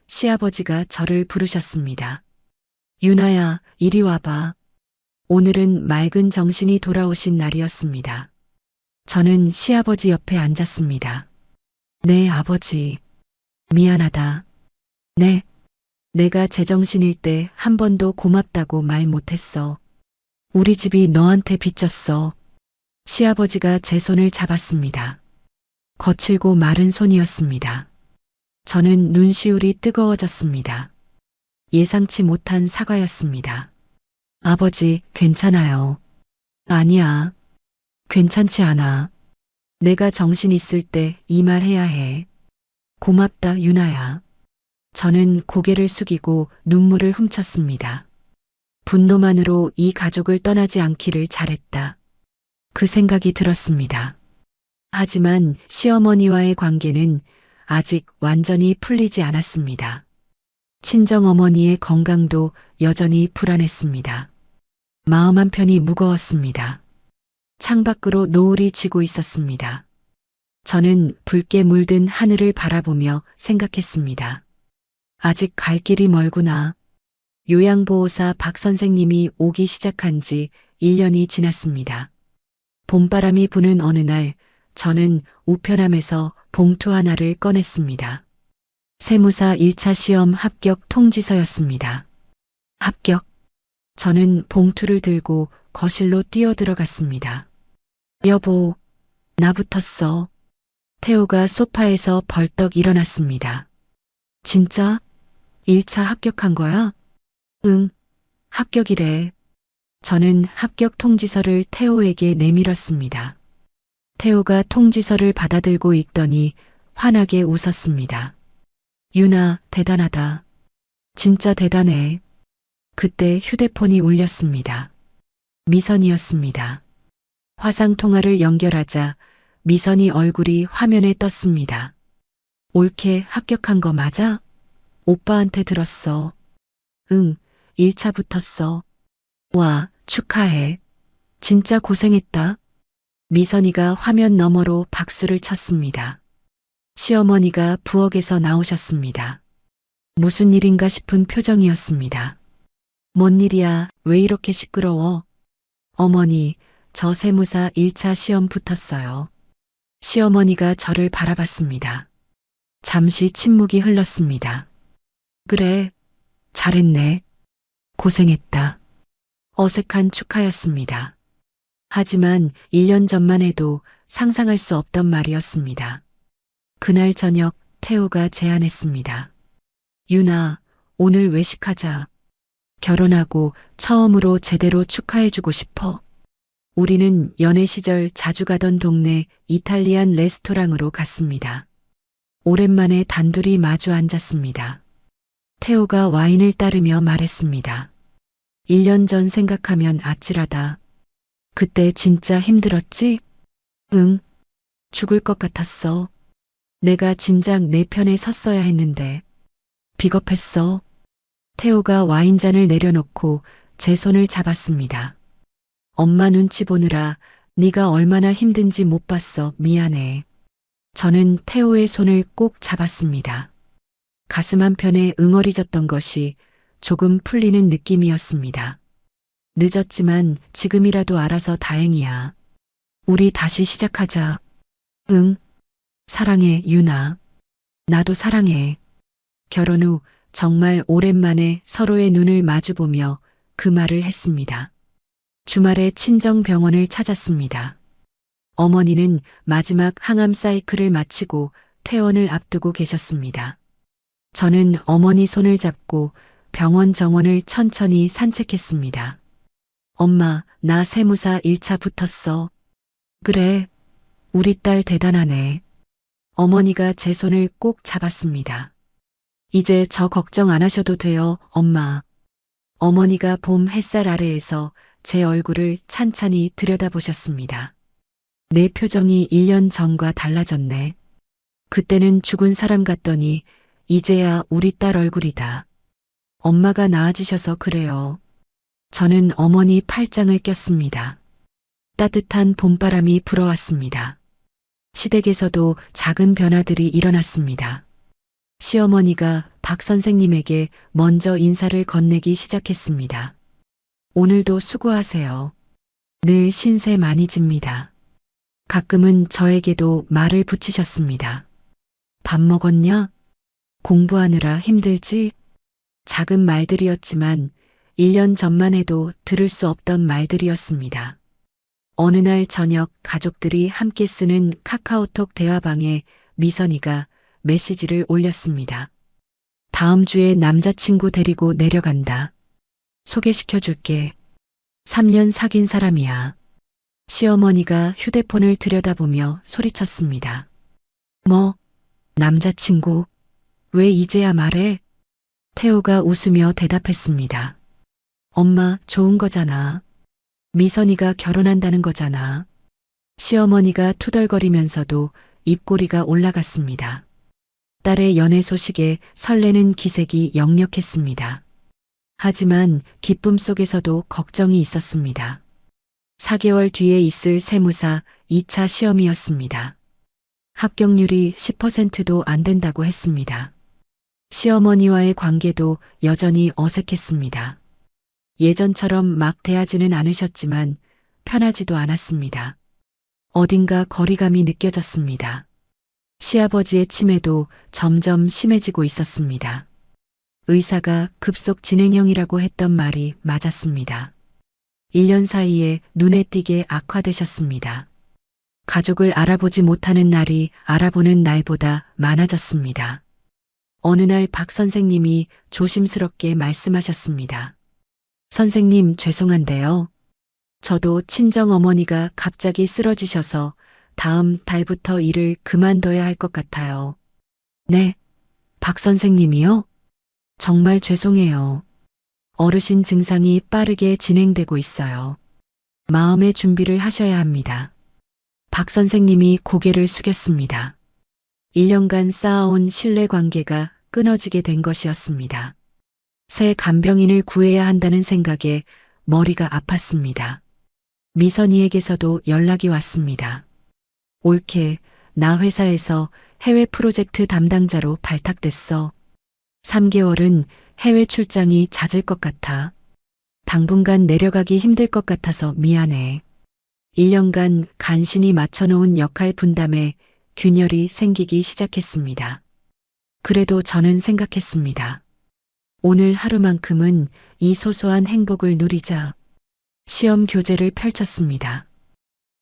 시아버지가 저를 부르셨습니다. 유나야, 이리 와봐. 오늘은 맑은 정신이 돌아오신 날이었습니다. 저는 시아버지 옆에 앉았습니다. 네, 아버지. 미안하다. 네. 내가 제정신일 때 한 번도 고맙다고 말 못했어. 우리 집이 너한테 빚졌어. 시아버지가 제 손을 잡았습니다. 거칠고 마른 손이었습니다. 저는 눈시울이 뜨거워졌습니다. 예상치 못한 사과였습니다. 아버지, 괜찮아요. 아니야. 괜찮지 않아. 내가 정신 있을 때 이 말 해야 해. 고맙다, 유나야. 저는 고개를 숙이고 눈물을 훔쳤습니다. 분노만으로 이 가족을 떠나지 않기를 잘했다. 그 생각이 들었습니다. 하지만 시어머니와의 관계는 아직 완전히 풀리지 않았습니다. 친정어머니의 건강도 여전히 불안했습니다. 마음 한편이 무거웠습니다. 창밖으로 노을이 지고 있었습니다. 저는 붉게 물든 하늘을 바라보며 생각했습니다. 아직 갈 길이 멀구나. 요양보호사 박 선생님이 오기 시작한 지 1년이 지났습니다. 봄바람이 부는 어느 날 저는 우편함에서 봉투 하나를 꺼냈습니다. 세무사 1차 시험 합격 통지서였습니다. 합격. 저는 봉투를 들고 거실로 뛰어들어갔습니다. 여보, 나 붙었어. 태호가 소파에서 벌떡 일어났습니다. 진짜? 1차 합격한 거야? 응, 합격이래. 저는 합격 통지서를 태호에게 내밀었습니다. 태호가 통지서를 받아들고 읽더니 환하게 웃었습니다. 유나, 대단하다. 진짜 대단해. 그때 휴대폰이 울렸습니다. 미선이었습니다. 화상통화를 연결하자 미선이 얼굴이 화면에 떴습니다. 올케 합격한 거 맞아? 오빠한테 들었어. 응, 1차 붙었어. 와, 축하해. 진짜 고생했다. 미선이가 화면 너머로 박수를 쳤습니다. 시어머니가 부엌에서 나오셨습니다. 무슨 일인가 싶은 표정이었습니다. 뭔 일이야, 왜 이렇게 시끄러워? 어머니, 저 세무사 1차 시험 붙었어요. 시어머니가 저를 바라봤습니다. 잠시 침묵이 흘렀습니다. 그래, 잘했네. 고생했다. 어색한 축하였습니다. 하지만 1년 전만 해도 상상할 수 없던 말이었습니다. 그날 저녁 태호가 제안했습니다. 유나, 오늘 외식하자. 결혼하고 처음으로 제대로 축하해주고 싶어. 우리는 연애 시절 자주 가던 동네 이탈리안 레스토랑으로 갔습니다. 오랜만에 단둘이 마주 앉았습니다. 태호가 와인을 따르며 말했습니다. 1년 전 생각하면 아찔하다. 그때 진짜 힘들었지? 응. 죽을 것 같았어. 내가 진작 내 편에 섰어야 했는데. 비겁했어. 태호가 와인잔을 내려놓고 제 손을 잡았습니다. 엄마 눈치 보느라 네가 얼마나 힘든지 못 봤어. 미안해. 저는 태호의 손을 꼭 잡았습니다. 가슴 한편에 응어리졌던 것이 조금 풀리는 느낌이었습니다. 늦었지만 지금이라도 알아서 다행이야. 우리 다시 시작하자. 응. 사랑해, 유나. 나도 사랑해. 결혼 후 정말 오랜만에 서로의 눈을 마주보며 그 말을 했습니다. 주말에 친정병원을 찾았습니다. 어머니는 마지막 항암 사이클을 마치고 퇴원을 앞두고 계셨습니다. 저는 어머니 손을 잡고 병원 정원을 천천히 산책했습니다. 엄마, 나 세무사 1차 붙었어. 그래, 우리 딸 대단하네. 어머니가 제 손을 꼭 잡았습니다. 이제 저 걱정 안 하셔도 돼요, 엄마. 어머니가 봄 햇살 아래에서 제 얼굴을 찬찬히 들여다보셨습니다. 내 표정이 1년 전과 달라졌네. 그때는 죽은 사람 같더니 이제야 우리 딸 얼굴이다. 엄마가 나아지셔서 그래요. 저는 어머니 팔짱을 꼈습니다. 따뜻한 봄바람이 불어왔습니다. 시댁에서도 작은 변화들이 일어났습니다. 시어머니가 박 선생님에게 먼저 인사를 건네기 시작했습니다. 오늘도 수고하세요. 늘 신세 많이 집니다. 가끔은 저에게도 말을 붙이셨습니다. 밥 먹었냐? 공부하느라 힘들지? 작은 말들이었지만 1년 전만 해도 들을 수 없던 말들이었습니다. 어느 날 저녁 가족들이 함께 쓰는 카카오톡 대화방에 미선이가 메시지를 올렸습니다. 다음 주에 남자친구 데리고 내려간다. 소개시켜줄게. 3년 사귄 사람이야. 시어머니가 휴대폰을 들여다보며 소리쳤습니다. 뭐? 남자친구? 왜 이제야 말해? 태호가 웃으며 대답했습니다. 엄마, 좋은 거잖아. 미선이가 결혼한다는 거잖아. 시어머니가 투덜거리면서도 입꼬리가 올라갔습니다. 딸의 연애 소식에 설레는 기색이 역력했습니다. 하지만 기쁨 속에서도 걱정이 있었습니다. 4개월 뒤에 있을 세무사 2차 시험이었습니다. 합격률이 10%도 안 된다고 했습니다. 시어머니와의 관계도 여전히 어색했습니다. 예전처럼 막 대하지는 않으셨지만 편하지도 않았습니다. 어딘가 거리감이 느껴졌습니다. 시아버지의 치매도 점점 심해지고 있었습니다. 의사가 급속 진행형이라고 했던 말이 맞았습니다. 1년 사이에 눈에 띄게 악화되셨습니다. 가족을 알아보지 못하는 날이 알아보는 날보다 많아졌습니다. 어느 날 박 선생님이 조심스럽게 말씀하셨습니다. 선생님, 죄송한데요. 저도 친정어머니가 갑자기 쓰러지셔서 다음 달부터 일을 그만둬야 할 것 같아요. 네, 박 선생님이요? 정말 죄송해요. 어르신 증상이 빠르게 진행되고 있어요. 마음의 준비를 하셔야 합니다. 박 선생님이 고개를 숙였습니다. 1년간 쌓아온 신뢰관계가 끊어지게 된 것이었습니다. 새 간병인을 구해야 한다는 생각에 머리가 아팠습니다. 미선이에게서도 연락이 왔습니다. 올케, 나 회사에서 해외 프로젝트 담당자로 발탁됐어. 3개월은 해외 출장이 잦을 것 같아. 당분간 내려가기 힘들 것 같아서 미안해. 1년간 간신히 맞춰놓은 역할 분담에 균열이 생기기 시작했습니다. 그래도 저는 생각했습니다. 오늘 하루만큼은 이 소소한 행복을 누리자. 시험 교재를 펼쳤습니다.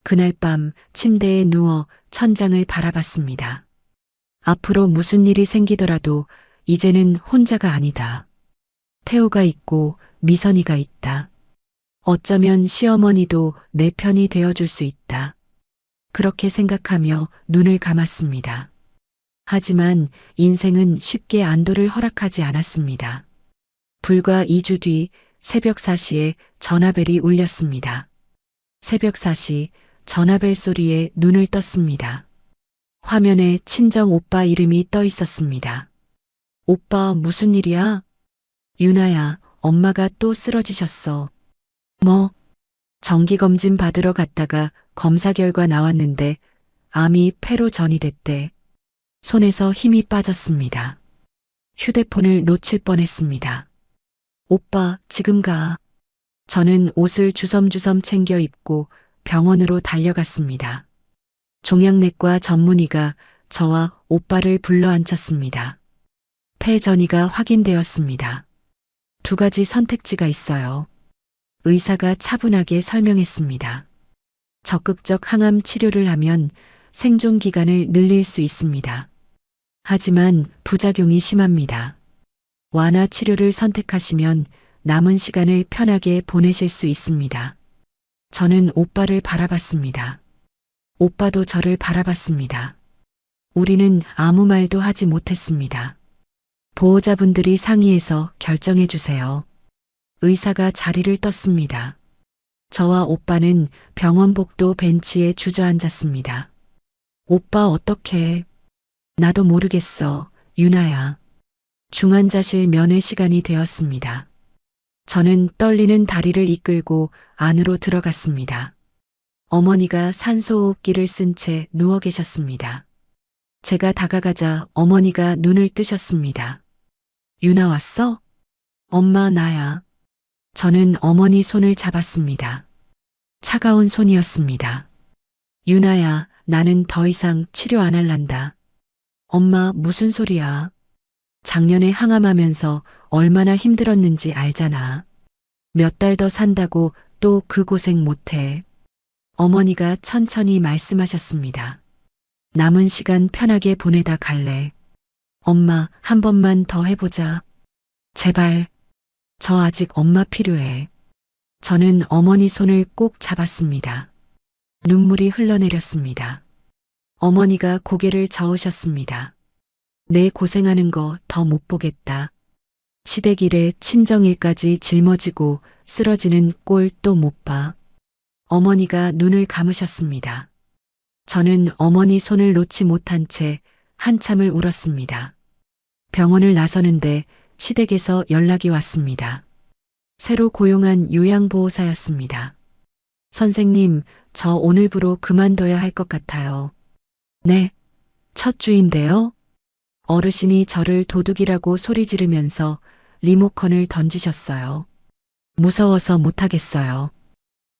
그날 밤 침대에 누워 천장을 바라봤습니다. 앞으로 무슨 일이 생기더라도 이제는 혼자가 아니다. 태호가 있고 미선이가 있다. 어쩌면 시어머니도 내 편이 되어줄 수 있다. 그렇게 생각하며 눈을 감았습니다. 하지만 인생은 쉽게 안도를 허락하지 않았습니다. 불과 2주 뒤 새벽 4시에 전화벨이 울렸습니다. 새벽 4시 전화벨 소리에 눈을 떴습니다. 화면에 친정 오빠 이름이 떠 있었습니다. 오빠, 무슨 일이야? 유나야, 엄마가 또 쓰러지셨어. 뭐? 정기검진 받으러 갔다가 검사 결과 나왔는데 암이 폐로 전이됐대. 손에서 힘이 빠졌습니다. 휴대폰을 놓칠 뻔했습니다. 오빠, 지금 가. 저는 옷을 주섬주섬 챙겨 입고 병원으로 달려갔습니다. 종양내과 전문의가 저와 오빠를 불러 앉혔습니다. 폐 전이가 확인되었습니다. 2가지 선택지가 있어요. 의사가 차분하게 설명했습니다. 적극적 항암 치료를 하면 생존 기간을 늘릴 수 있습니다. 하지만 부작용이 심합니다. 완화 치료를 선택하시면 남은 시간을 편하게 보내실 수 있습니다. 저는 오빠를 바라봤습니다. 오빠도 저를 바라봤습니다. 우리는 아무 말도 하지 못했습니다. 보호자분들이 상의해서 결정해 주세요. 의사가 자리를 떴습니다. 저와 오빠는 병원 복도 벤치에 주저앉았습니다. 오빠 어떡해? 나도 모르겠어, 유나야. 중환자실 면회 시간이 되었습니다. 저는 떨리는 다리를 이끌고 안으로 들어갔습니다. 어머니가 산소호흡기를 쓴 채 누워 계셨습니다. 제가 다가가자 어머니가 눈을 뜨셨습니다. 유나 왔어? 엄마, 나야. 저는 어머니 손을 잡았습니다. 차가운 손이었습니다. 유나야, 나는 더 이상 치료 안 할란다. 엄마, 무슨 소리야? 작년에 항암하면서 얼마나 힘들었는지 알잖아. 몇 달 더 산다고 또 그 고생 못해. 어머니가 천천히 말씀하셨습니다. 남은 시간 편하게 보내다 갈래. 엄마, 한 번만 더 해보자. 제발. 저 아직 엄마 필요해. 저는 어머니 손을 꼭 잡았습니다. 눈물이 흘러내렸습니다. 어머니가 고개를 저으셨습니다. 내 고생하는 거 더 못 보겠다. 시댁 일에 친정일까지 짊어지고 쓰러지는 꼴 또 못 봐. 어머니가 눈을 감으셨습니다. 저는 어머니 손을 놓지 못한 채 한참을 울었습니다. 병원을 나서는데 시댁에서 연락이 왔습니다. 새로 고용한 요양보호사였습니다. 선생님, 저 오늘부로 그만둬야 할 것 같아요. 네, 첫 주인데요. 어르신이 저를 도둑이라고 소리 지르면서 리모컨을 던지셨어요. 무서워서 못하겠어요.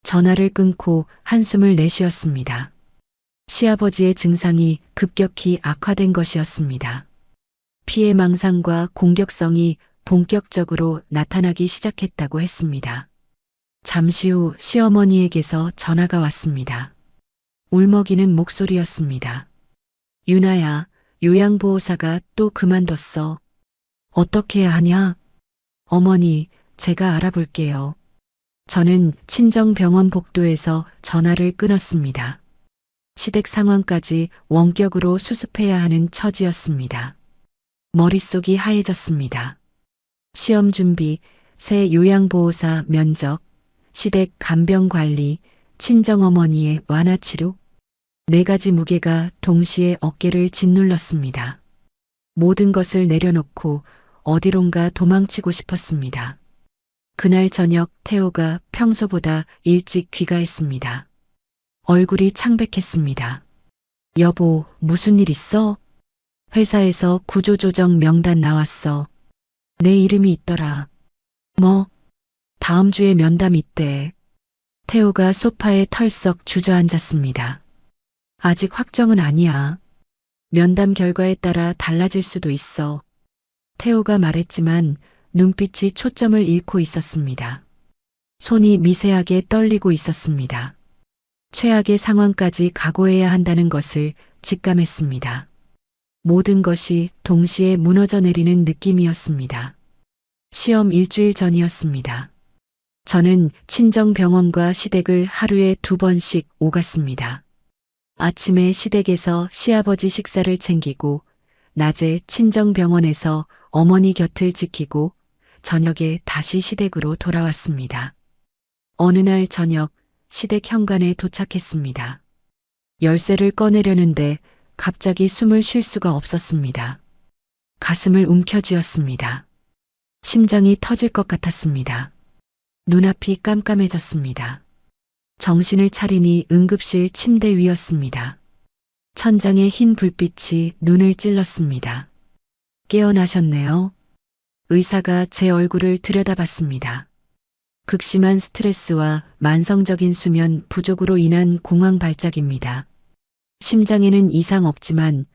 전화를 끊고 한숨을 내쉬었습니다. 시아버지의 증상이 급격히 악화된 것이었습니다. 피해망상과 공격성이 본격적으로 나타나기 시작했다고 했습니다. 잠시 후 시어머니에게서 전화가 왔습니다. 울먹이는 목소리였습니다. 유나야, 요양보호사가 또 그만뒀어. 어떻게 해야 하냐? 어머니, 제가 알아볼게요. 저는 친정병원 복도에서 전화를 끊었습니다. 시댁 상황까지 원격으로 수습해야 하는 처지였습니다. 머릿속이 하얘졌습니다. 시험 준비, 새 요양보호사 면접, 시댁 간병관리, 친정어머니의 완화치료, 4가지 무게가 동시에 어깨를 짓눌렀습니다. 모든 것을 내려놓고 어디론가 도망치고 싶었습니다. 그날 저녁 태호가 평소보다 일찍 귀가했습니다. 얼굴이 창백했습니다. 여보, 무슨 일 있어? 회사에서 구조조정 명단 나왔어. 내 이름이 있더라. 뭐? 다음 주에 면담 있대. 태호가 소파에 털썩 주저앉았습니다. 아직 확정은 아니야. 면담 결과에 따라 달라질 수도 있어. 태호가 말했지만 눈빛이 초점을 잃고 있었습니다. 손이 미세하게 떨리고 있었습니다. 최악의 상황까지 각오해야 한다는 것을 직감했습니다. 모든 것이 동시에 무너져 내리는 느낌이었습니다. 시험 일주일 전이었습니다. 저는 친정병원과 시댁을 하루에 2번씩 오갔습니다. 아침에 시댁에서 시아버지 식사를 챙기고 낮에 친정병원에서 어머니 곁을 지키고 저녁에 다시 시댁으로 돌아왔습니다. 어느 날 저녁 시댁 현관에 도착했습니다. 열쇠를 꺼내려는데 갑자기 숨을 쉴 수가 없었습니다. 가슴을 움켜쥐었습니다. 심장이 터질 것 같았습니다. 눈앞이 깜깜해졌습니다. 정신을 차리니 응급실 침대 위였습니다. 천장의 흰 불빛이 눈을 찔렀습니다. 깨어나셨네요. 의사가 제 얼굴을 들여다봤습니다. 극심한 스트레스와 만성적인 수면 부족으로 인한 공황 발작입니다. 심장에는 이상 없지만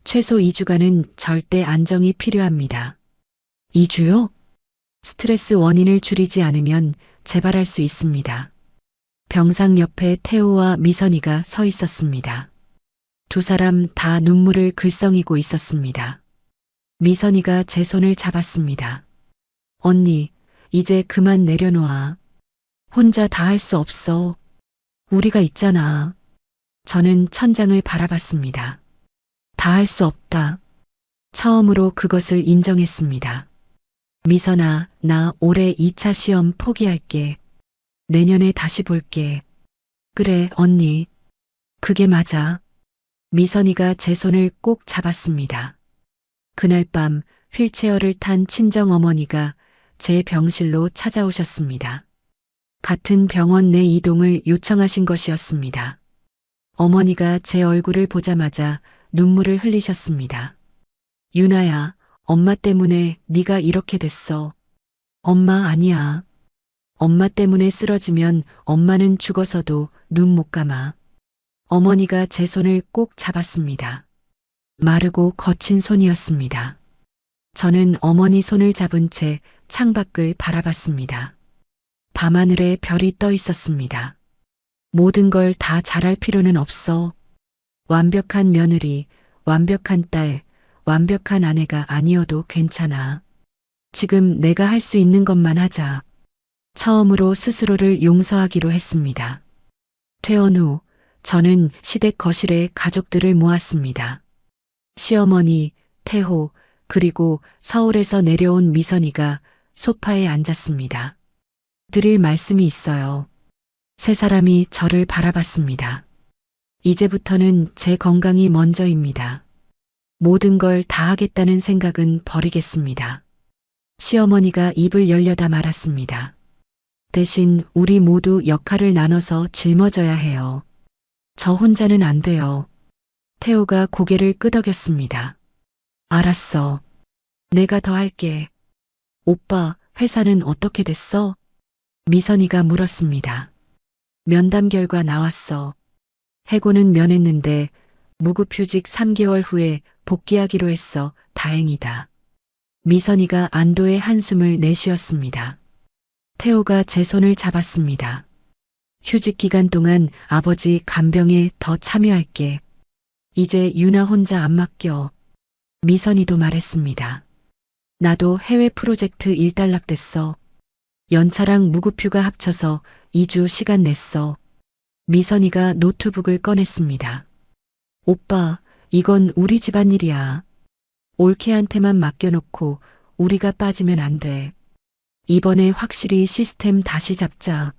최소 2주간은 절대 안정이 필요합니다. 2주요? 스트레스 원인을 줄이지 않으면 재발할 수 있습니다. 병상 옆에 태호와 미선이가 서 있었습니다. 두 사람 다 눈물을 글썽이고 있었습니다. 미선이가 제 손을 잡았습니다. 언니, 이제 그만 내려놓아. 혼자 다 할 수 없어. 우리가 있잖아. 저는 천장을 바라봤습니다. 다 할 수 없다. 처음으로 그것을 인정했습니다. 미선아, 나 올해 2차 시험 포기할게. 내년에 다시 볼게. 그래, 언니. 그게 맞아. 미선이가 제 손을 꼭 잡았습니다. 그날 밤 휠체어를 탄 친정어머니가 제 병실로 찾아오셨습니다. 같은 병원 내 이동을 요청하신 것이었습니다. 어머니가 제 얼굴을 보자마자 눈물을 흘리셨습니다. 유나야, 엄마 때문에 네가 이렇게 됐어. 엄마 아니야. 엄마 때문에 쓰러지면 엄마는 죽어서도 눈 못 감아. 어머니가 제 손을 꼭 잡았습니다. 마르고 거친 손이었습니다. 저는 어머니 손을 잡은 채 창밖을 바라봤습니다. 밤하늘에 별이 떠 있었습니다. 모든 걸 다 잘할 필요는 없어. 완벽한 며느리, 완벽한 딸, 완벽한 아내가 아니어도 괜찮아. 지금 내가 할 수 있는 것만 하자. 처음으로 스스로를 용서하기로 했습니다. 퇴원 후 저는 시댁 거실에 가족들을 모았습니다. 시어머니, 태호, 그리고 서울에서 내려온 미선이가 소파에 앉았습니다. 드릴 말씀이 있어요. 세 사람이 저를 바라봤습니다. 이제부터는 제 건강이 먼저입니다. 모든 걸 다 하겠다는 생각은 버리겠습니다. 시어머니가 입을 열려다 말았습니다. 대신 우리 모두 역할을 나눠서 짊어져야 해요. 저 혼자는 안 돼요. 태호가 고개를 끄덕였습니다. 알았어. 내가 더 할게. 오빠, 회사는 어떻게 됐어? 미선이가 물었습니다. 면담 결과 나왔어. 해고는 면했는데 무급휴직 3개월 후에 복귀하기로 했어. 다행이다. 미선이가 안도의 한숨을 내쉬었습니다. 태호가 제 손을 잡았습니다. 휴직 기간 동안 아버지 간병에 더 참여할게. 이제 유나 혼자 안 맡겨. 미선이도 말했습니다. 나도 해외 프로젝트 일단락됐어. 연차랑 무급휴가 합쳐서 2주 시간 냈어. 미선이가 노트북을 꺼냈습니다. 오빠, 이건 우리 집안일이야. 올케한테만 맡겨놓고 우리가 빠지면 안 돼. 이번에 확실히 시스템 다시 잡자.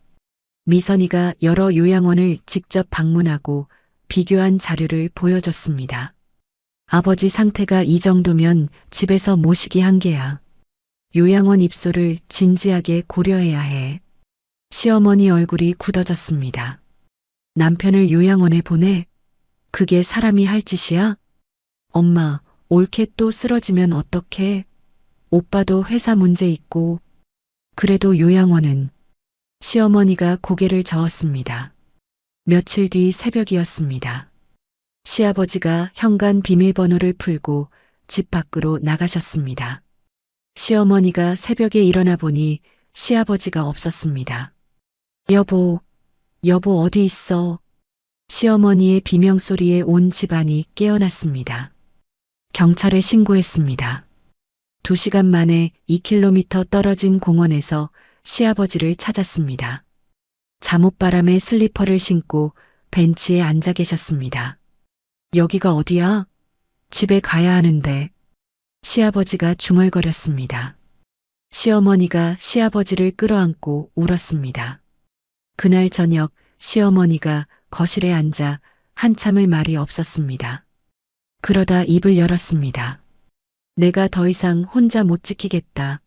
미선이가 여러 요양원을 직접 방문하고 비교한 자료를 보여줬습니다. 아버지 상태가 이 정도면 집에서 모시기 한계야. 요양원 입소를 진지하게 고려해야 해. 시어머니 얼굴이 굳어졌습니다. 남편을 요양원에 보내? 그게 사람이 할 짓이야? 엄마, 올케 또 쓰러지면 어떡해? 오빠도 회사 문제 있고. 그래도 요양원은. 시어머니가 고개를 저었습니다. 며칠 뒤 새벽이었습니다. 시아버지가 현관 비밀번호를 풀고 집 밖으로 나가셨습니다. 시어머니가 새벽에 일어나 보니 시아버지가 없었습니다. 여보, 여보 어디 있어? 시어머니의 비명소리에 온 집안이 깨어났습니다. 경찰에 신고했습니다. 2시간 만에 2km 떨어진 공원에서 시아버지를 찾았습니다. 잠옷바람에 슬리퍼를 신고 벤치에 앉아 계셨습니다. 여기가 어디야? 집에 가야 하는데. 시아버지가 중얼거렸습니다. 시어머니가 시아버지를 끌어안고 울었습니다. 그날 저녁 시어머니가 거실에 앉아 한참을 말이 없었습니다. 그러다 입을 열었습니다. 내가 더 이상 혼자 못 지키겠다.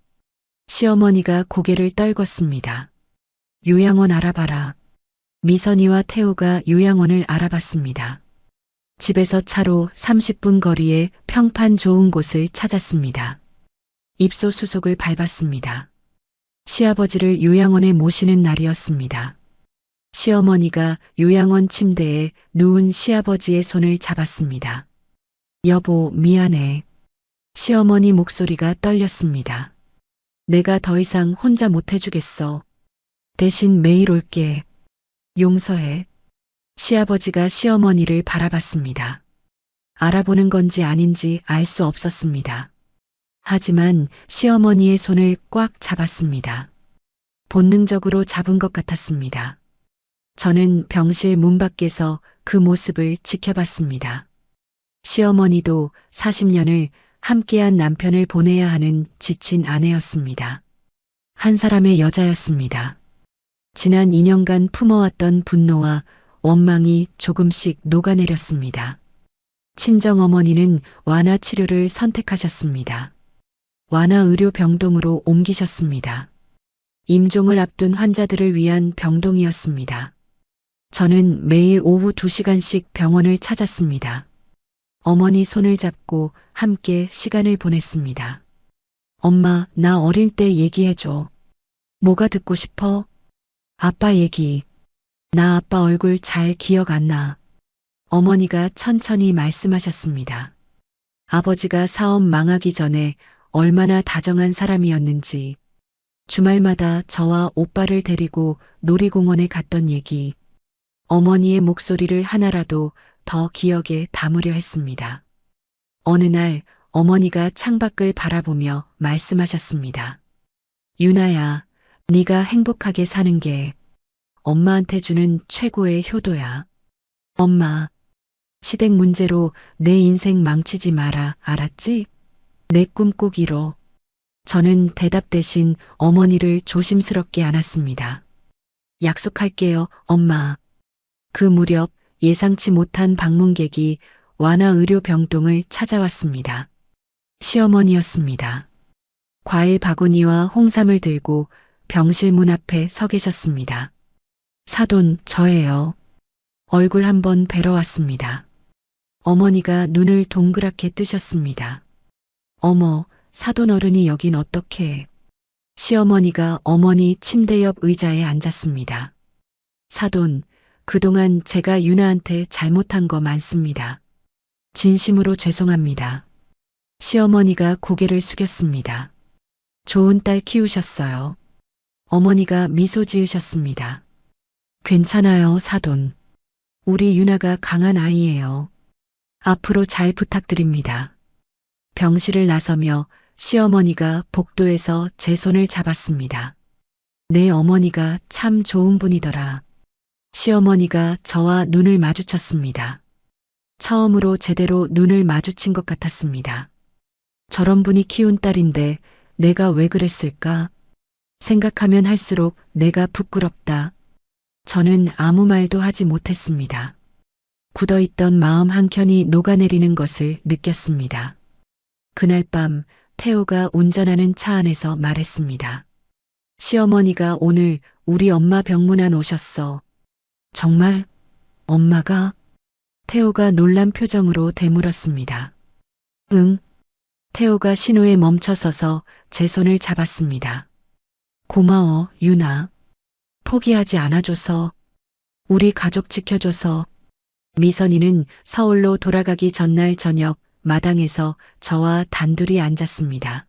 시어머니가 고개를 떨궜습니다. 요양원 알아봐라. 미선이와 태호가 요양원을 알아봤습니다. 집에서 차로 30분 거리에 평판 좋은 곳을 찾았습니다. 입소수속을 밟았습니다. 시아버지를 요양원에 모시는 날이었습니다. 시어머니가 요양원 침대에 누운 시아버지의 손을 잡았습니다. 여보, 미안해. 시어머니 목소리가 떨렸습니다. 내가 더 이상 혼자 못 해주겠어. 대신 매일 올게. 용서해. 시아버지가 시어머니를 바라봤습니다. 알아보는 건지 아닌지 알 수 없었습니다. 하지만 시어머니의 손을 꽉 잡았습니다. 본능적으로 잡은 것 같았습니다. 저는 병실 문 밖에서 그 모습을 지켜봤습니다. 시어머니도 40년을 함께한 남편을 보내야 하는 지친 아내였습니다. 한 사람의 여자였습니다. 지난 2년간 품어왔던 분노와 원망이 조금씩 녹아내렸습니다. 친정어머니는 완화 치료를 선택하셨습니다. 완화 의료 병동으로 옮기셨습니다. 임종을 앞둔 환자들을 위한 병동이었습니다. 저는 매일 오후 2시간씩 병원을 찾았습니다. 어머니 손을 잡고 함께 시간을 보냈습니다. 엄마, 나 어릴 때 얘기해줘. 뭐가 듣고 싶어? 아빠 얘기. 나 아빠 얼굴 잘 기억 안 나. 어머니가 천천히 말씀하셨습니다. 아버지가 사업 망하기 전에 얼마나 다정한 사람이었는지, 주말마다 저와 오빠를 데리고 놀이공원에 갔던 얘기, 어머니의 목소리를 하나라도 더 기억에 담으려 했습니다. 어느 날 어머니가 창밖을 바라보며 말씀하셨습니다. 유나야, 네가 행복하게 사는 게 엄마한테 주는 최고의 효도야. 엄마, 시댁 문제로 내 인생 망치지 마라, 알았지? 내 꿈 꼭 이뤄. 저는 대답 대신 어머니를 조심스럽게 안았습니다. 약속할게요, 엄마. 그 무렵 예상치 못한 방문객이 완화의료병동을 찾아왔습니다. 시어머니였습니다. 과일 바구니와 홍삼을 들고 병실 문 앞에 서 계셨습니다. 사돈, 저예요. 얼굴 한번 뵈러 왔습니다. 어머니가 눈을 동그랗게 뜨셨습니다. 어머, 사돈 어른이 여긴 어떻게? 시어머니가 어머니 침대 옆 의자에 앉았습니다. 사돈, 그동안 제가 유나한테 잘못한 거 많습니다. 진심으로 죄송합니다. 시어머니가 고개를 숙였습니다. 좋은 딸 키우셨어요. 어머니가 미소 지으셨습니다. 괜찮아요, 사돈. 우리 유나가 강한 아이예요. 앞으로 잘 부탁드립니다. 병실을 나서며 시어머니가 복도에서 제 손을 잡았습니다. 내 어머니가 참 좋은 분이더라. 시어머니가 저와 눈을 마주쳤습니다. 처음으로 제대로 눈을 마주친 것 같았습니다. 저런 분이 키운 딸인데 내가 왜 그랬을까? 생각하면 할수록 내가 부끄럽다. 저는 아무 말도 하지 못했습니다. 굳어있던 마음 한켠이 녹아내리는 것을 느꼈습니다. 그날 밤 태호가 운전하는 차 안에서 말했습니다. 시어머니가 오늘 우리 엄마 병문안 오셨어. 정말? 엄마가? 태호가 놀란 표정으로 되물었습니다. 응. 태호가 신호에 멈춰서서 제 손을 잡았습니다. 고마워, 유나. 포기하지 않아줘서, 우리 가족 지켜줘서. 미선이는 서울로 돌아가기 전날 저녁 마당에서 저와 단둘이 앉았습니다.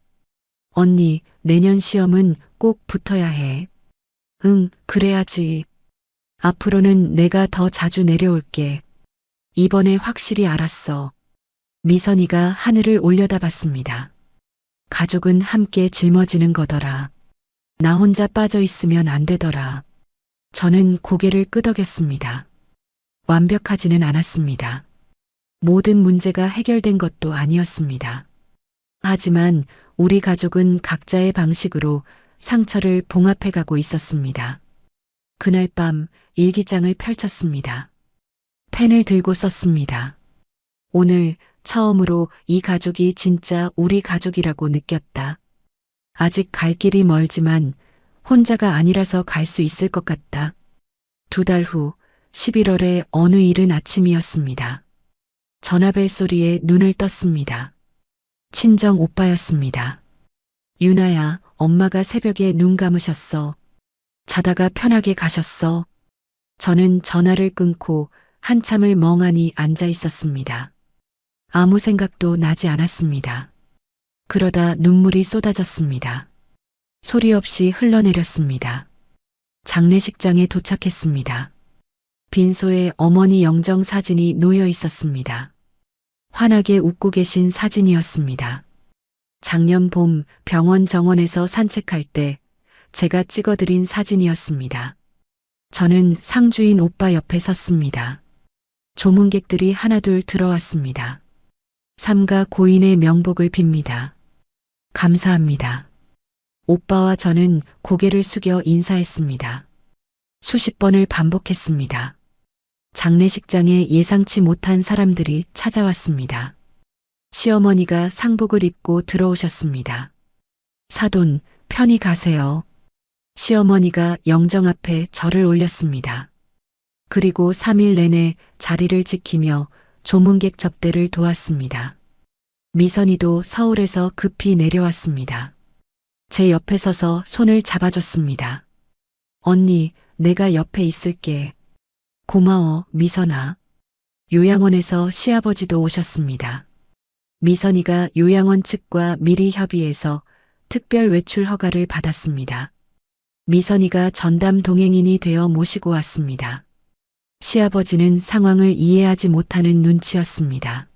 언니, 내년 시험은 꼭 붙어야 해. 응, 그래야지. 앞으로는 내가 더 자주 내려올게. 이번에 확실히 알았어. 미선이가 하늘을 올려다봤습니다. 가족은 함께 짊어지는 거더라. 나 혼자 빠져 있으면 안 되더라. 저는 고개를 끄덕였습니다. 완벽하지는 않았습니다. 모든 문제가 해결된 것도 아니었습니다. 하지만 우리 가족은 각자의 방식으로 상처를 봉합해 가고 있었습니다. 그날 밤 일기장을 펼쳤습니다. 펜을 들고 썼습니다. 오늘 처음으로 이 가족이 진짜 우리 가족이라고 느꼈다. 아직 갈 길이 멀지만 혼자가 아니라서 갈 수 있을 것 같다. 2달 후 11월의 어느 이른 아침이었습니다. 전화벨 소리에 눈을 떴습니다. 친정 오빠였습니다. 유나야, 엄마가 새벽에 눈 감으셨어. 자다가 편하게 가셨어. 저는 전화를 끊고 한참을 멍하니 앉아 있었습니다. 아무 생각도 나지 않았습니다. 그러다 눈물이 쏟아졌습니다. 소리 없이 흘러내렸습니다. 장례식장에 도착했습니다. 빈소에 어머니 영정 사진이 놓여 있었습니다. 환하게 웃고 계신 사진이었습니다. 작년 봄 병원 정원에서 산책할 때 제가 찍어드린 사진이었습니다. 저는 상주인 오빠 옆에 섰습니다. 조문객들이 하나둘 들어왔습니다. 삼가 고인의 명복을 빕니다. 감사합니다. 오빠와 저는 고개를 숙여 인사했습니다. 수십 번을 반복했습니다. 장례식장에 예상치 못한 사람들이 찾아왔습니다. 시어머니가 상복을 입고 들어오셨습니다. 사돈, 편히 가세요. 시어머니가 영정 앞에 절을 올렸습니다. 그리고 3일 내내 자리를 지키며 조문객 접대를 도왔습니다. 미선이도 서울에서 급히 내려왔습니다. 제 옆에 서서 손을 잡아줬습니다. 언니, 내가 옆에 있을게. 고마워, 미선아. 요양원에서 시아버지도 오셨습니다. 미선이가 요양원 측과 미리 협의해서 특별 외출 허가를 받았습니다. 미선이가 전담 동행인이 되어 모시고 왔습니다. 시아버지는 상황을 이해하지 못하는 눈치였습니다.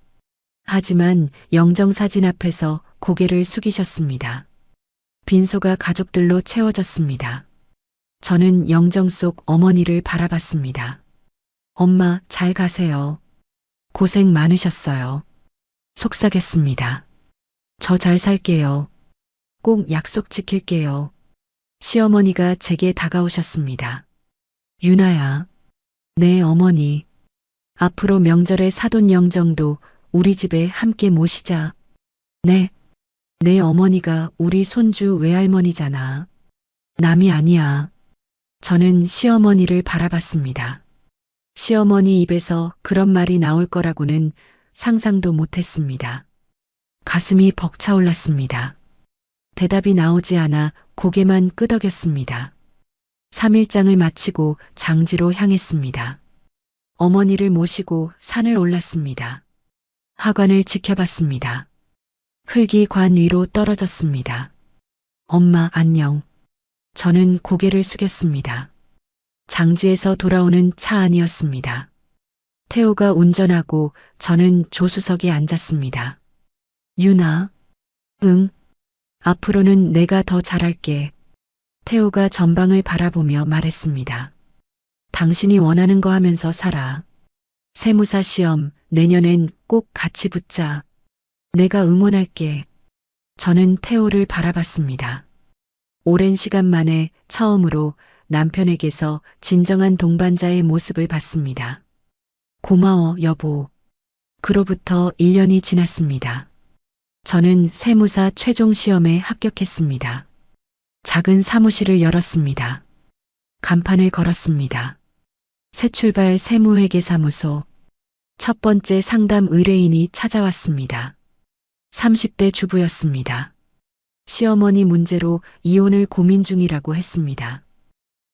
하지만 영정사진 앞에서 고개를 숙이셨습니다. 빈소가 가족들로 채워졌습니다. 저는 영정 속 어머니를 바라봤습니다. 엄마, 잘 가세요. 고생 많으셨어요. 속삭였습니다. 저 잘 살게요. 꼭 약속 지킬게요. 시어머니가 제게 다가오셨습니다. 유나야. 네, 어머니. 앞으로 명절에 사돈 영정도 우리 집에 함께 모시자. 네. 내 어머니가 우리 손주 외할머니잖아. 남이 아니야. 저는 시어머니를 바라봤습니다. 시어머니 입에서 그런 말이 나올 거라고는 상상도 못했습니다. 가슴이 벅차올랐습니다. 대답이 나오지 않아 고개만 끄덕였습니다. 3일장을 마치고 장지로 향했습니다. 어머니를 모시고 산을 올랐습니다. 하관을 지켜봤습니다. 흙이 관 위로 떨어졌습니다. 엄마, 안녕. 저는 고개를 숙였습니다. 장지에서 돌아오는 차 안이었습니다. 태호가 운전하고 저는 조수석에 앉았습니다. 유나. 응. 앞으로는 내가 더 잘할게. 태호가 전방을 바라보며 말했습니다. 당신이 원하는 거 하면서 살아. 세무사 시험 내년엔 꼭 같이 붙자. 내가 응원할게. 저는 태호를 바라봤습니다. 오랜 시간 만에 처음으로 남편에게서 진정한 동반자의 모습을 봤습니다. 고마워, 여보. 그로부터 1년이 지났습니다. 저는 세무사 최종 시험에 합격했습니다. 작은 사무실을 열었습니다. 간판을 걸었습니다. 새출발 세무회계사무소. 첫 번째 상담 의뢰인이 찾아왔습니다. 30대 주부였습니다. 시어머니 문제로 이혼을 고민 중이라고 했습니다.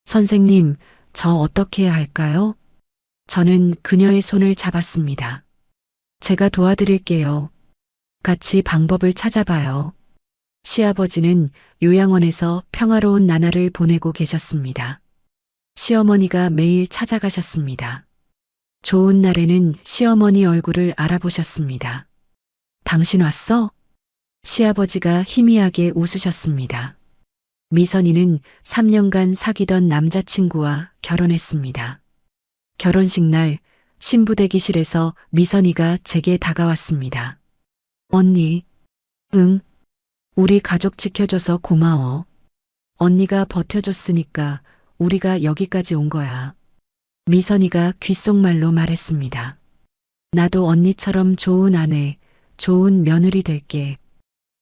선생님, 저 어떻게 해야 할까요? 저는 그녀의 손을 잡았습니다. 제가 도와드릴게요. 같이 방법을 찾아봐요. 시아버지는 요양원에서 평화로운 나날을 보내고 계셨습니다. 시어머니가 매일 찾아가셨습니다. 좋은 날에는 시어머니 얼굴을 알아보셨습니다. 당신 왔어? 시아버지가 희미하게 웃으셨습니다. 미선이는 3년간 사귀던 남자친구와 결혼했습니다. 결혼식 날 신부 대기실에서 미선이가 제게 다가왔습니다. 언니. 응. 우리 가족 지켜줘서 고마워. 언니가 버텨줬으니까 우리가 여기까지 온 거야. 미선이가 귓속말로 말했습니다. 나도 언니처럼 좋은 아내, 좋은 며느리 될게.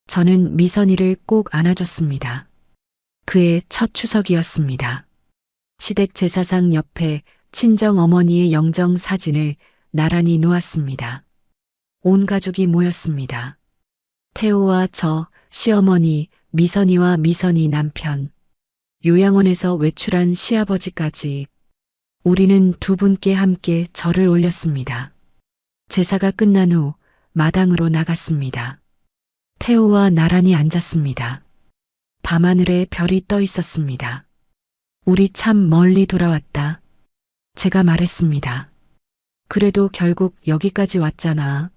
저는 미선이를 꼭 안아줬습니다. 그의 첫 추석이었습니다. 시댁 제사상 옆에 친정 어머니의 영정 사진을 나란히 놓았습니다. 온 가족이 모였습니다. 태호와 저, 시어머니, 미선이와 미선이 남편, 요양원에서 외출한 시아버지까지 우리는 두 분께 함께 절을 올렸습니다. 제사가 끝난 후 마당으로 나갔습니다. 태호와 나란히 앉았습니다. 밤하늘에 별이 떠 있었습니다. 우리 참 멀리 돌아왔다. 제가 말했습니다. 그래도 결국 여기까지 왔잖아.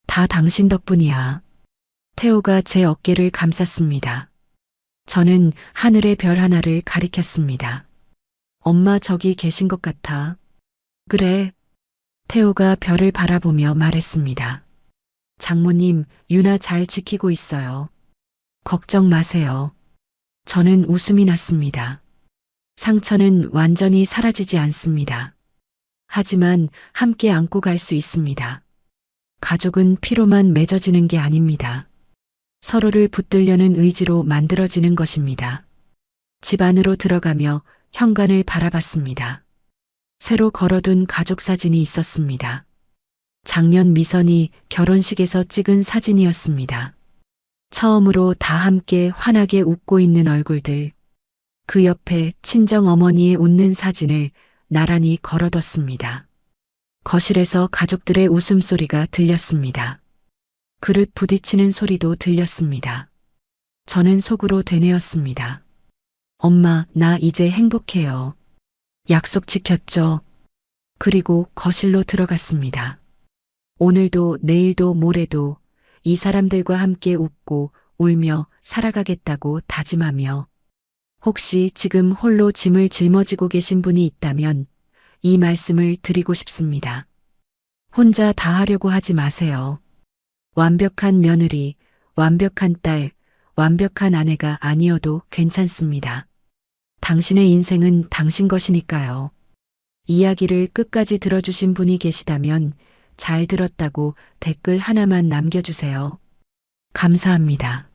다 당신 덕분이야. 태호가 제 어깨를 감쌌습니다. 저는 하늘의 별 하나를 가리켰습니다. 엄마 저기 계신 것 같아. 그래. 태호가 별을 바라보며 말했습니다. 장모님, 유나 잘 지키고 있어요. 걱정 마세요. 저는 웃음이 났습니다. 상처는 완전히 사라지지 않습니다. 하지만 함께 안고 갈 수 있습니다. 가족은 피로만 맺어지는 게 아닙니다. 서로를 붙들려는 의지로 만들어지는 것입니다. 집 안으로 들어가며 현관을 바라봤습니다. 새로 걸어둔 가족 사진이 있었습니다. 작년 미선이 결혼식에서 찍은 사진이었습니다. 처음으로 다 함께 환하게 웃고 있는 얼굴들. 그 옆에 친정 어머니의 웃는 사진을 나란히 걸어뒀습니다. 거실에서 가족들의 웃음소리가 들렸습니다. 그릇 부딪히는 소리도 들렸습니다. 저는 속으로 되뇌었습니다. 엄마, 나 이제 행복해요. 약속 지켰죠? 그리고 거실로 들어갔습니다. 오늘도 내일도 모레도 이 사람들과 함께 웃고 울며 살아가겠다고 다짐하며 혹시 지금 홀로 짐을 짊어지고 계신 분이 있다면 이 말씀을 드리고 싶습니다. 혼자 다 하려고 하지 마세요. 완벽한 며느리, 완벽한 딸, 완벽한 아내가 아니어도 괜찮습니다. 당신의 인생은 당신 것이니까요. 이야기를 끝까지 들어주신 분이 계시다면 잘 들었다고 댓글 하나만 남겨주세요. 감사합니다.